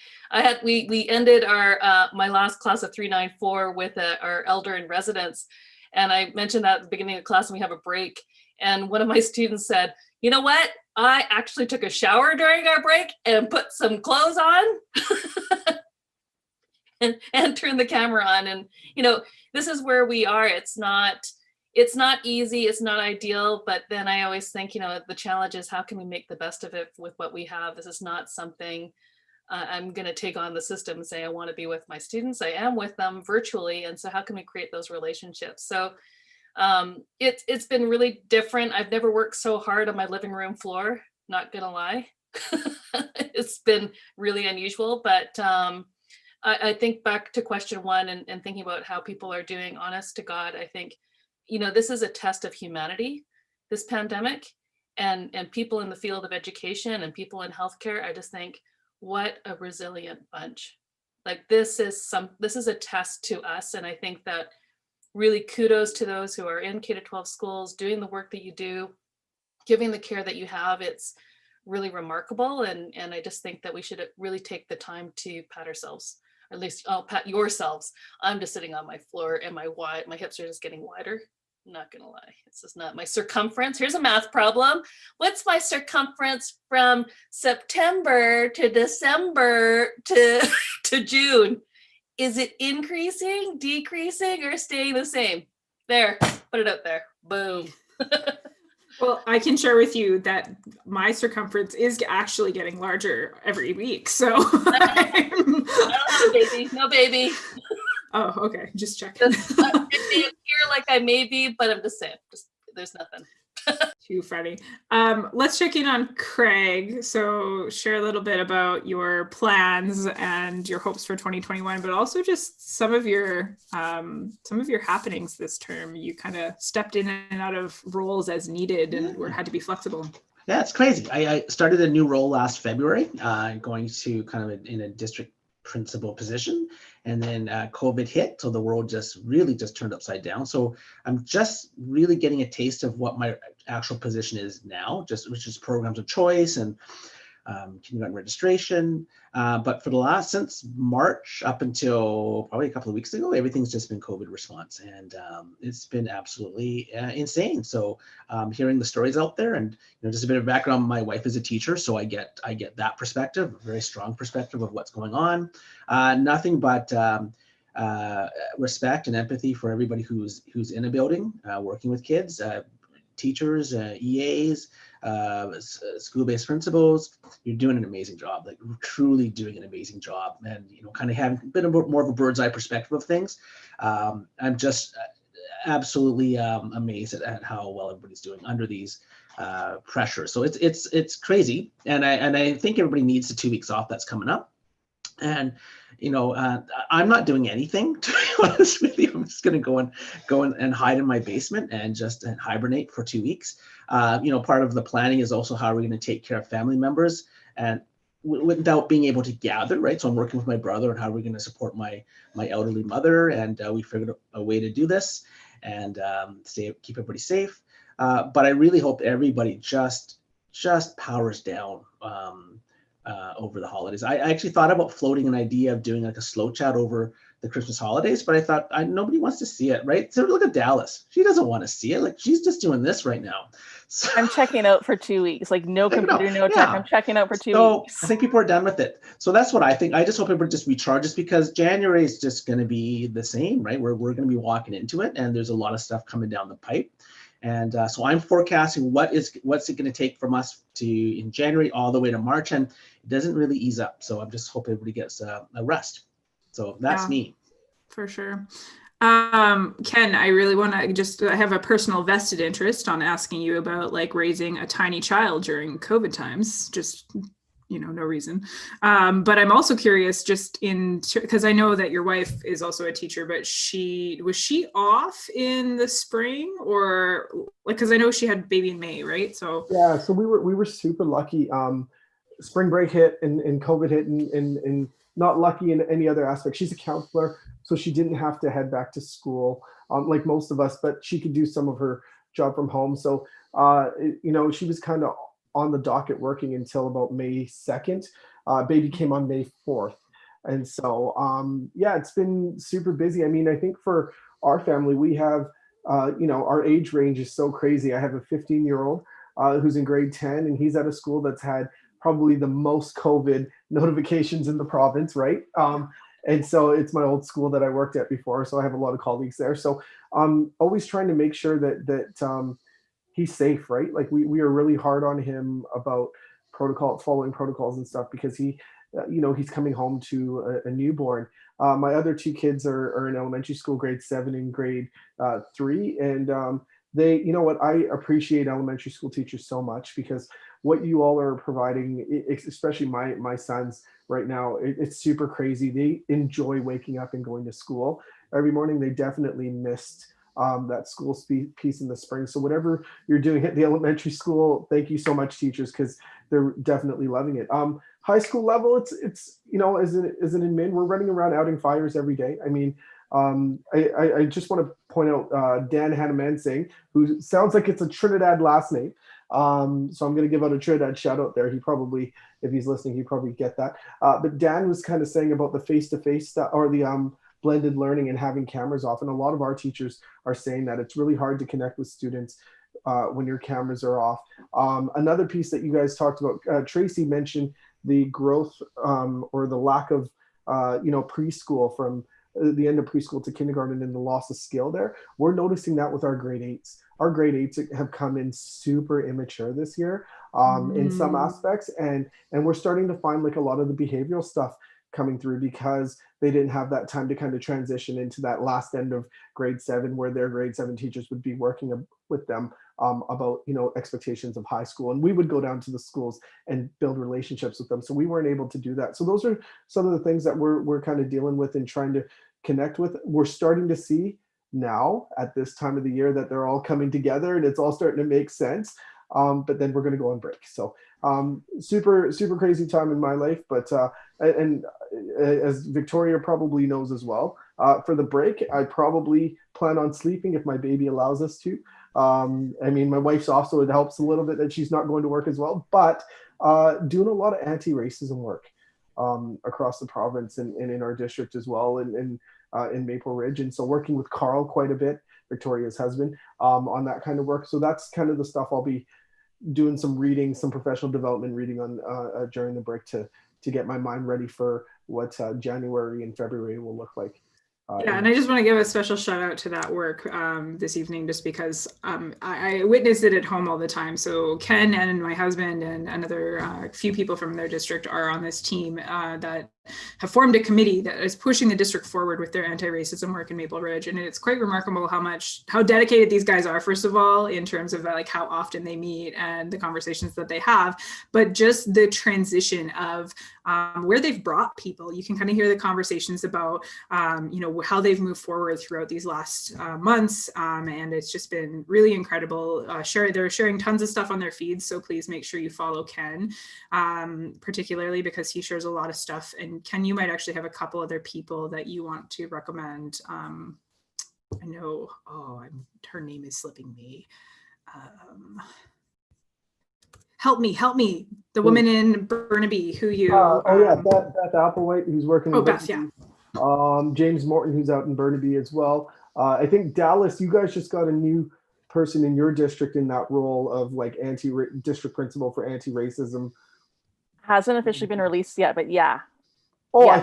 we ended our my last class of 394 with our elder in residence, and I mentioned that at the beginning of class, and we have a break, and one of my students said, you know what, I actually took a shower during our break and put some clothes on and turned the camera on. And this is where we are. It's not easy, it's not ideal, but then I always think, the challenge is how can we make the best of it with what we have. This is not something I'm going to take on the system and say I want to be with my students. I am with them virtually, and so how can we create those relationships? So it's been really different. I've never worked so hard on my living room floor, not gonna lie. It's been really unusual, but I think back to question 1 and thinking about how people are doing, honest to God, I think, this is a test of humanity, this pandemic, and people in the field of education and people in healthcare. I just think, what a resilient bunch. Like this is a test to us. And I think that really kudos to those who are in K-12 schools, doing the work that you do, giving the care that you have. It's really remarkable. And I just think that we should really take the time to pat ourselves, or at least pat yourselves. I'm just sitting on my floor and my hips are just getting wider. I'm not gonna lie, it's just not my circumference. Here's a math problem. What's my circumference from September to December to June? Is it increasing, decreasing, or staying the same? There, put it out there. Boom. Well, I can share with you that my circumference is actually getting larger every week. So I don't have a baby. No baby. Oh, okay. Just checking. It may appear like I may be, but I'm just saying, there's nothing. Too funny. Let's check in on Craig. So share a little bit about your plans and your hopes for 2021, but also just some of your happenings this term. You kind of stepped in and out of roles as needed and had to be flexible. Yeah, it's crazy. I started a new role last February, going to kind of in a district principal position, and then COVID hit, so the world just turned upside down. So I'm just really getting a taste of what my actual position is now, which is programs of choice and kindergarten registration. But for since March up until probably a couple of weeks ago, everything's just been COVID response, and it's been absolutely insane. So hearing the stories out there, and just a bit of background, my wife is a teacher, so I get that perspective, a very strong perspective of what's going on. Nothing but respect and empathy for everybody who's in a building working with kids, teachers, EAs, school-based principals. You're doing an amazing job, like truly doing an amazing job, and kind of having a bit more of a bird's eye perspective of things. I'm just absolutely amazed at how well everybody's doing under these pressures. So it's crazy, and I think everybody needs the 2 weeks off that's coming up. And I'm not doing anything, to be honest with you. I'm just going to go and hide in my basement and just hibernate for 2 weeks. Part of the planning is also how are we going to take care of family members and without being able to gather, right? So I'm working with my brother on how we're going to support my elderly mother, and we figured a way to do this and keep everybody safe. But I really hope everybody just powers down over the holidays. I actually thought about floating an idea of doing like a slow chat over the Christmas holidays, but I thought nobody wants to see it, right? So look at Dallas. She doesn't want to see it. Like she's just doing this right now. So, I'm checking out for 2 weeks. Like no computer, no tech. I'm checking out for 2 weeks. I think people are done with it. So that's what I think. I just hope everybody just recharges, because January is just going to be the same, right? We're going to be walking into it, and there's a lot of stuff coming down the pipe. And so I'm forecasting what's it going to take from us in January all the way to March, and it doesn't really ease up. So I'm just hoping everybody gets a rest. So that's me. For sure. Ken, I really want to I have a personal vested interest on asking you about like raising a tiny child during COVID times. Just no reason. But I'm also curious, just because I know that your wife is also a teacher, but was she off in the spring, or like, because I know she had baby in May, right? So yeah, so we were super lucky. Spring break hit and COVID hit, and not lucky in any other aspect. She's a counselor, so she didn't have to head back to school like most of us, but she could do some of her job from home. So she was kind of on the docket working until about May 2nd. Baby came on May 4th. And so, it's been super busy. I mean, I think for our family, we have, our age range is so crazy. I have a 15-year-old who's in grade 10, and he's at a school that's had probably the most COVID notifications in the province, right? And so it's my old school that I worked at before. So I have a lot of colleagues there. So I'm always trying to make sure that he's safe, right? Like we are really hard on him about following protocols and stuff, because he's coming home to a newborn. My other two kids are in elementary school, grade 7 and grade 3. And they, I appreciate elementary school teachers so much, because what you all are providing, especially my sons right now, it's super crazy. They enjoy waking up and going to school every morning. They definitely missed that school piece in the spring. So whatever you're doing at the elementary school, thank you so much, teachers, because they're definitely loving it. High school level, it's as an admin, we're running around outing fires every day. I mean, I just want to point out Dan Hanamansing, who sounds like it's a Trinidad last name. So I'm going to give out a Trinidad shout out there. He probably, if he's listening, he probably get that. But Dan was kind of saying about the face-to-face stuff, or the blended learning and having cameras off. And a lot of our teachers are saying that it's really hard to connect with students when your cameras are off. Another piece that you guys talked about, Tracy mentioned the growth or the lack of, preschool from the end of preschool to kindergarten, and the loss of skill there. We're noticing that with our grade 8s. Our grade 8s have come in super immature this year in some aspects. And we're starting to find like a lot of the behavioral stuff coming through, because they didn't have that time to kind of transition into that last end of grade 7, where their grade 7 teachers would be working with them about expectations of high school, and we would go down to the schools and build relationships with them. So we weren't able to do that. So those are some of the things that we're kind of dealing with and trying to connect with. We're starting to see now at this time of the year that they're all coming together and it's all starting to make sense. But then we're going to go on break. So super crazy time in my life. But and as Victoria probably knows as well, for the break, I probably plan on sleeping if my baby allows us to. I mean, my wife's also, it helps a little bit that she's not going to work as well, but doing a lot of anti-racism work across the province and in our district as well, and in Maple Ridge. And so working with Carl quite a bit, Victoria's husband, on that kind of work. So that's kind of the stuff I'll be doing, some reading, some professional development reading on during the break to get my mind ready for what January and February will look like. Yeah, and I just want to give a special shout out to that work this evening, just because I witnessed it at home all the time. So Ken and my husband and another few people from their district are on this team that have formed a committee that is pushing the district forward with their anti-racism work in Maple Ridge. And it's quite remarkable how dedicated these guys are, first of all, in terms of like how often they meet and the conversations that they have, but just the transition of where they've brought people. You can kind of hear the conversations about, how they've moved forward throughout these last months. And it's just been really incredible. They're sharing tons of stuff on their feeds. So please make sure you follow Ken, particularly because he shares a lot of stuff. And Ken, you might actually have a couple other people that you want to recommend. I know, her name is slipping me. Help me. The woman in Burnaby who you... Beth Applewhite, who's working with Beth, yeah. James Morton, who's out in Burnaby as well. I think Dallas, you guys just got a new person in your district in that role of like district principal for anti-racism. Hasn't officially been released yet, but yeah. Oh, yeah,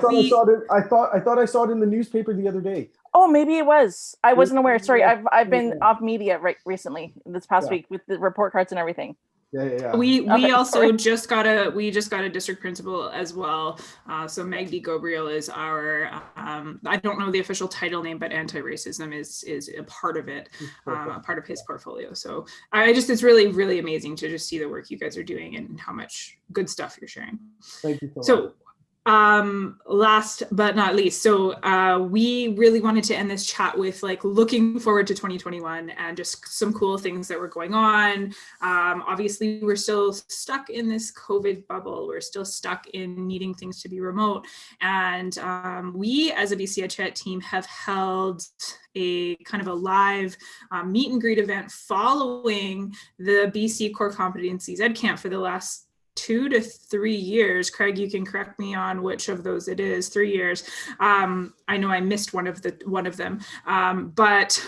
I thought I saw it in the newspaper the other day. Oh, maybe it was. I wasn't aware. Sorry, I've been off media recently this past week with the report cards and everything. Yeah. We Okay, also sorry. just got a district principal as well. So Magdi Gobriel is our I don't know the official title name, but anti-racism is a part of it, a part of his portfolio. So it's really, really amazing to just see the work you guys are doing and how much good stuff you're sharing. Thank you so much. Last but not least, so we really wanted to end this chat with like looking forward to 2021 and just some cool things that were going on. Obviously, we're still stuck in this COVID bubble. We're still stuck in needing things to be remote. And we as a bcedchat team have held a kind of a live meet and greet event following the BC Core Competencies Ed Camp for the last 2 to 3 years. Craig, you can correct me on which of those it is. 3 years. I know I missed one of them, but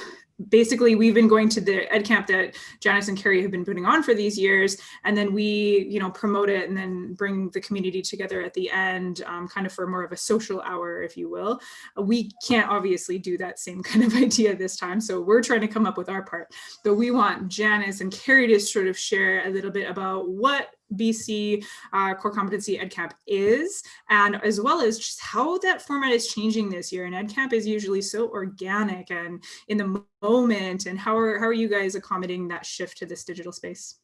basically we've been going to the ed camp that Janice and Carrie have been putting on for these years, and then we promote it and then bring the community together at the end, kind of for more of a social hour, if you will. We can't obviously do that same kind of idea this time, so we're trying to come up with our part, but we want Janice and Carrie to sort of share a little bit about what BC Core Competency EdCamp is, and as well as just how that format is changing this year. And EdCamp is usually so organic and in the moment, and how are you guys accommodating that shift to this digital space?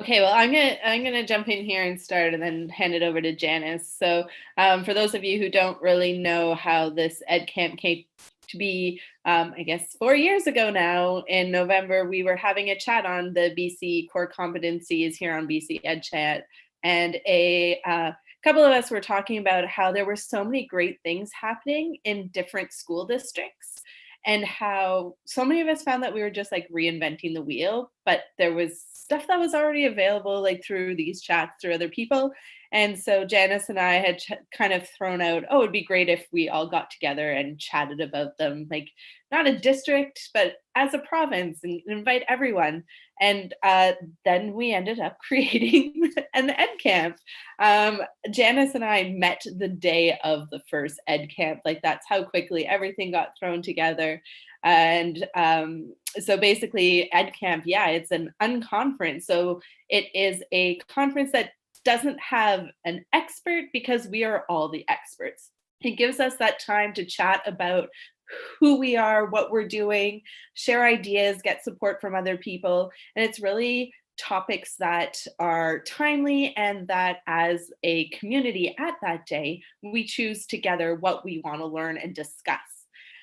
Okay, well, I'm gonna jump in here and start, and then hand it over to Janice. So, for those of you who don't really know how this EdCamp came to be, I guess 4 years ago now, in November, we were having a chat on the BC Core Competencies here on bcedchat, and a couple of us were talking about how there were so many great things happening in different school districts, and how so many of us found that we were just like reinventing the wheel, but there was stuff that was already available like through these chats through other people. And so Janice and I had kind of thrown out, oh, it'd be great if we all got together and chatted about them, like not a district, but as a province, and invite everyone. And then we ended up creating an ed camp. Janice and I met the day of the first ed camp. Like that's how quickly everything got thrown together. And so basically ed camp, yeah, it's an unconference. So it is a conference that doesn't have an expert because we are all the experts. It gives us that time to chat about who we are, what we're doing, share ideas, get support from other people. And it's really topics that are timely and that as a community at that day, we choose together what we want to learn and discuss.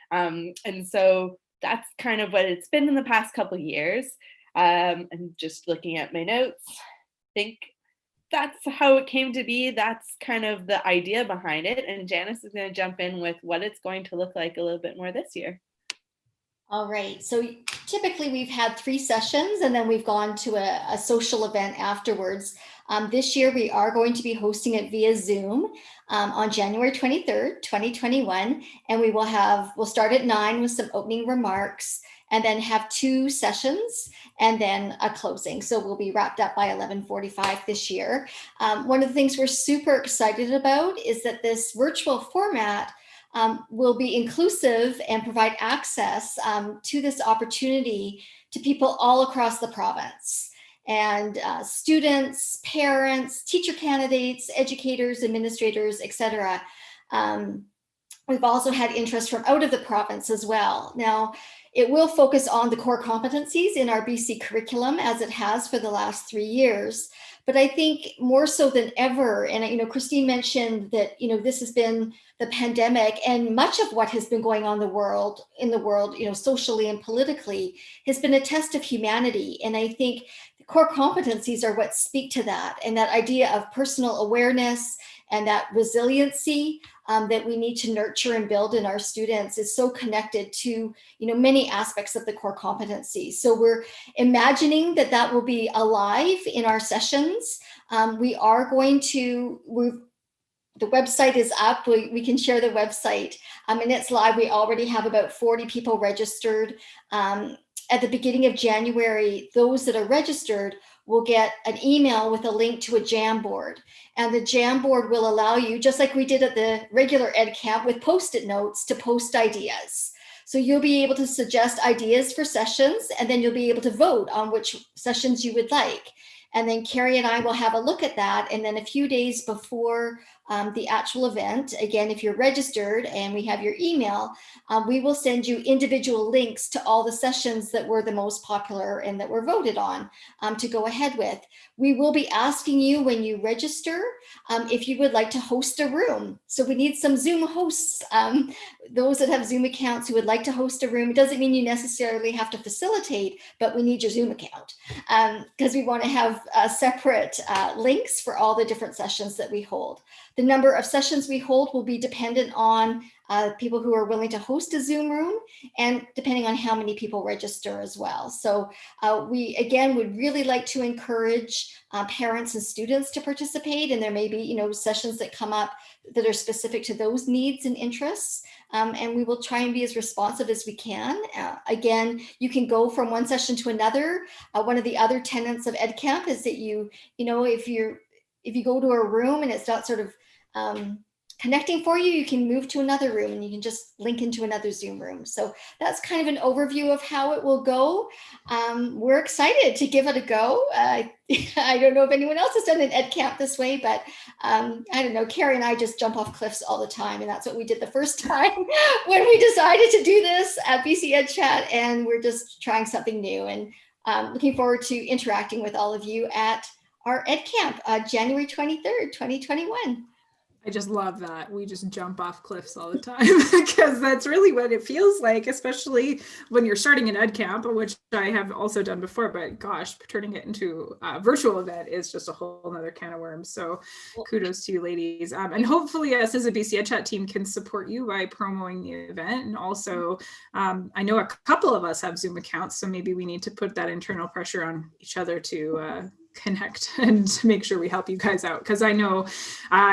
And so that's kind of what it's been in the past couple of years. And just looking at my notes, I think that's how it came to be. That's kind of the idea behind it. And Janice is going to jump in with what it's going to look like a little bit more this year. All right. So typically we've had 3 sessions and then we've gone to a social event afterwards. This year we are going to be hosting it via Zoom on January 23rd, 2021. And we'll start at 9 with some opening remarks, and then have 2 sessions and then a closing. So we'll be wrapped up by 11:45 this year. One of the things we're super excited about is that this virtual format will be inclusive and provide access to this opportunity to people all across the province. And students, parents, teacher candidates, educators, administrators, etc. We've also had interest from out of the province as well. Now, it will focus on the core competencies in our BC curriculum as it has for the last 3 years. But I think more so than ever, and Christine mentioned that this has been the pandemic, and much of what has been going on in the world, socially and politically, has been a test of humanity. And I think the core competencies are what speak to that, and that idea of personal awareness and that resiliency that we need to nurture and build in our students is so connected to many aspects of the core competencies. So we're imagining that will be alive in our sessions. We are going to, the website is up. We can share the website, and it's live. We already have about 40 people registered. At the beginning of January, those that are registered will get an email with a link to a Jamboard. And the Jamboard will allow you, just like we did at the regular Ed Camp with Post-it notes, to post ideas. So you'll be able to suggest ideas for sessions, and then you'll be able to vote on which sessions you would like. And then Carrie and I will have a look at that. And then a few days before the actual event, again, if you're registered and we have your email, we will send you individual links to all the sessions that were the most popular and that were voted on to go ahead with. We will be asking you when you register if you would like to host a room. So we need some Zoom hosts, those that have Zoom accounts who would like to host a room. It doesn't mean you necessarily have to facilitate, but we need your Zoom account because we want to have separate links for all the different sessions that we hold. The number of sessions we hold will be dependent on people who are willing to host a Zoom room and depending on how many people register as well. So we, again, would really like to encourage parents and students to participate. And there may be, you know, sessions that come up that are specific to those needs and interests. And we will try and be as responsive as we can. Again, you can go from one session to another. One of the other tenets of EdCamp is that you know, if you go to a room and it's not sort of connecting for you, you can move to another room and you can just link into another Zoom room. So that's kind of an overview of how it will go. We're excited to give it a go. I don't know if anyone else has done an EdCamp this way, but I don't know, Carrie and I just jump off cliffs all the time. And that's what we did the first time when we decided to do this at bcedchat, and we're just trying something new and looking forward to interacting with all of you at our EdCamp, January 23rd, 2021. I just love that. We just jump off cliffs all the time because that's really what it feels like, especially when you're starting an EdCamp, which I have also done before, but gosh, turning it into a virtual event is just a whole nother can of worms. So kudos to you ladies. And hopefully us as a bcedchat team can support you by promoting the event. And also, I know a couple of us have Zoom accounts, so maybe we need to put that internal pressure on each other to connect and make sure we help you guys out, because I know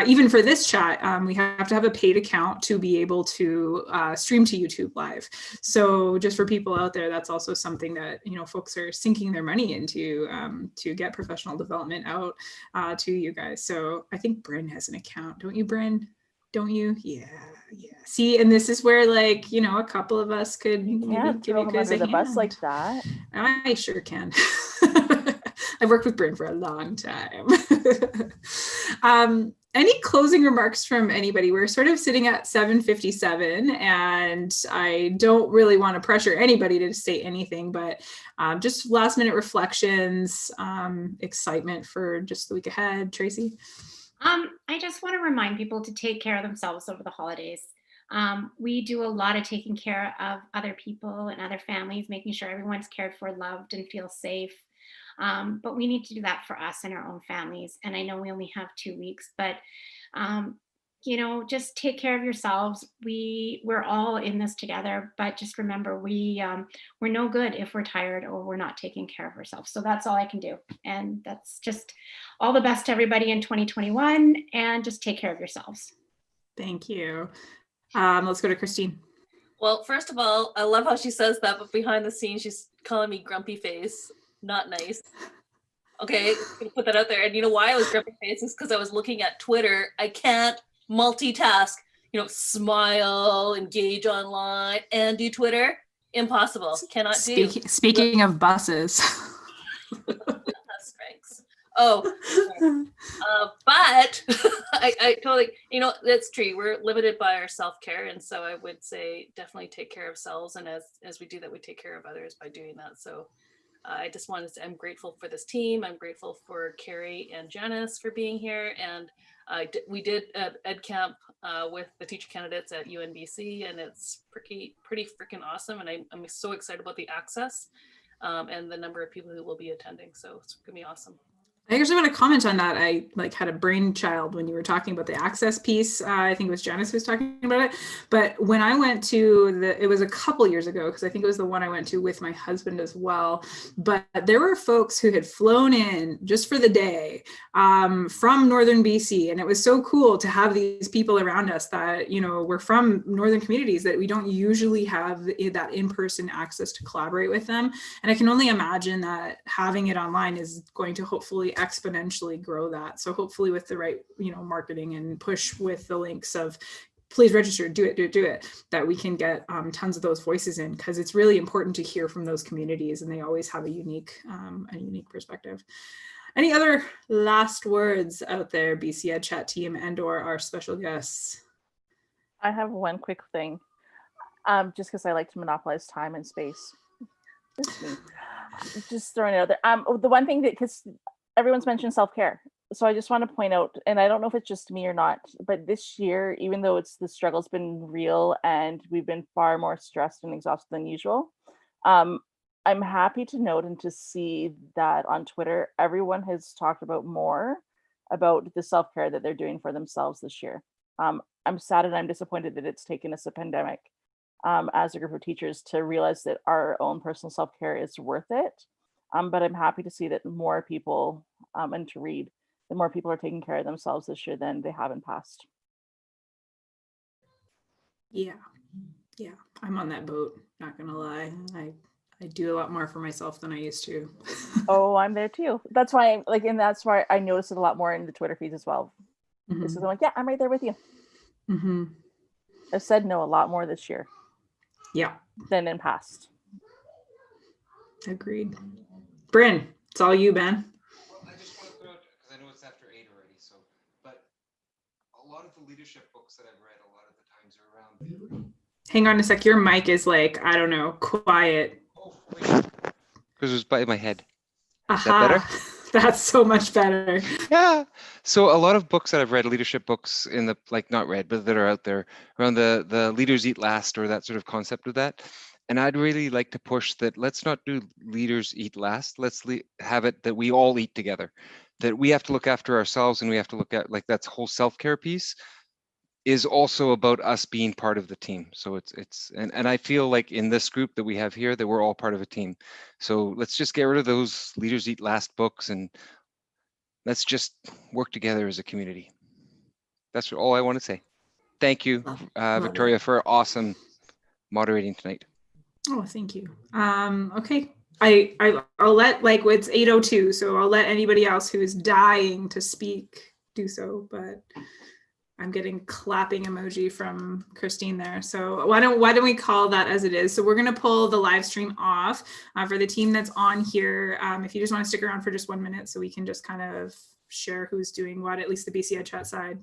even for this chat we have to have a paid account to be able to stream to YouTube live. So just for people out there, that's also something that, you know, folks are sinking their money into to get professional development out to you guys. So I think Bryn has an account, don't you, Bryn? Don't you? Yeah. See, and this is where, like, you know, a couple of us could maybe give you guys a hand. Bus like that. I sure can. I've worked with Bryn for a long time. Any closing remarks from anybody? We're sort of sitting at 7:57, and I don't really want to pressure anybody to say anything, but just last minute reflections, excitement for just the week ahead. Tracy? I just want to remind people to take care of themselves over the holidays. We do a lot of taking care of other people and other families, making sure everyone's cared for, loved, and feels safe. But we need to do that for us and our own families. And I know we only have 2 weeks, but you know, just take care of yourselves. We're all in this together, but just remember, we're no good if we're tired or we're not taking care of ourselves. So that's all I can do. And that's just all the best to everybody in 2021, and just take care of yourselves. Thank you. Let's go to Christine. Well, first of all, I love how she says that, but behind the scenes, she's calling me grumpy face. Not nice. Okay, I'm gonna put that out there. And you know why I was grumpy face is because I was looking at Twitter. I can't multitask, you know, smile, engage online, and do Twitter. Impossible. Cannot do. Speaking of buses. That's strengths. Oh, but I totally, you know, that's true. We're limited by our self-care, and so I would say definitely take care of ourselves. And as we do that, we take care of others by doing that. So I just wanted to say I'm grateful for this team. I'm grateful for Carrie and Janice for being here. And we did EdCamp with the teacher candidates at UNBC, and it's pretty freaking awesome. And I'm so excited about the access and the number of people who will be attending. So it's gonna be awesome. I actually want to comment on that. I had a brainchild when you were talking about the access piece. I think it was Janice who was talking about it. But when I went to it was a couple years ago, because I think it was the one I went to with my husband as well. But there were folks who had flown in just for the day from Northern BC. And it was so cool to have these people around us that, you know, were from Northern communities that we don't usually have that in-person access to collaborate with them. And I can only imagine that having it online is going to hopefully exponentially grow that. So hopefully with the right, you know, marketing and push with the links of please register, do it, that we can get tons of those voices in, because it's really important to hear from those communities, and they always have a unique perspective. Any other last words out there, BC Ed Chat team and or our special guests? I have one quick thing, just because I like to monopolize time and space. That's me. Just throwing it out there. The one thing that, because everyone's mentioned self-care, so I just want to point out, and I don't know if it's just me or not, but this year, even though the struggle's been real and we've been far more stressed and exhausted than usual, I'm happy to note and to see that on Twitter, everyone has talked more about the self-care that they're doing for themselves this year. I'm sad and I'm disappointed that it's taken us a pandemic as a group of teachers to realize that our own personal self-care is worth it. But I'm happy to see that more people, and to read that more people are taking care of themselves this year than they have in past. Yeah, I'm on that boat, not gonna lie. I do a lot more for myself than I used to. Oh, I'm there too. That's why, that's why I noticed it a lot more in the Twitter feeds as well. Mm-hmm. Because I'm like, yeah, I'm right there with you. Mm-hmm. I've said no a lot more this year. Yeah. Than in past. Agreed. Bryn, it's all you, Ben. Well, I just want to put out, because I know it's after 8 already, but a lot of the leadership books that I've read, a lot of the times are around. Hang on a sec, your mic is like, I don't know, quiet. Oh, wait. Because it was by my head. Is Aha. that better? That's so much better. Yeah. So a lot of books that I've read, leadership books not read, but that are out there around the leaders eat last, or that sort of concept of that. And I'd really like to push that. Let's not do leaders eat last. Let's have it that we all eat together, that we have to look after ourselves, and we have to look at that whole self-care piece is also about us being part of the team. So and I feel like in this group that we have here that we're all part of a team. So let's just get rid of those leaders eat last books, and let's just work together as a community. That's all I want to say. Thank you, Victoria, for awesome moderating tonight. Oh, thank you. Okay. I'll let, it's 8:02, so I'll let anybody else who is dying to speak do so, but I'm getting clapping emoji from Christine there. So why don't we call that as it is? So we're going to pull the live stream off for the team that's on here. If you just want to stick around for just 1 minute, so we can just kind of share who's doing what, at least the BC Ed Chat side.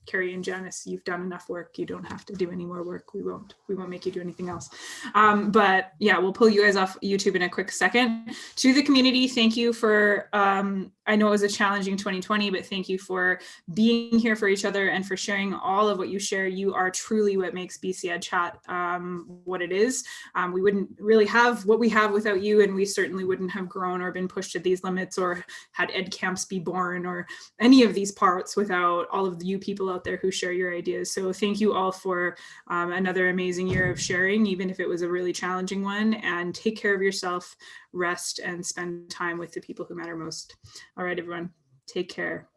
Carrie and Janice, you've done enough work. You don't have to do any more work. We won't make you do anything else. But yeah, we'll pull you guys off YouTube in a quick second. To the community, thank you for, I know it was a challenging 2020, but thank you for being here for each other and for sharing all of what you share. You are truly what makes BC Ed Chat what it is. We wouldn't really have what we have without you, and we certainly wouldn't have grown or been pushed to these limits or had ed camps be born or any of these parts without all of you people out there who share your ideas. So thank you all for another amazing year of sharing, even if it was a really challenging one, and take care of yourself, rest, and spend time with the people who matter most. All right, everyone, take care.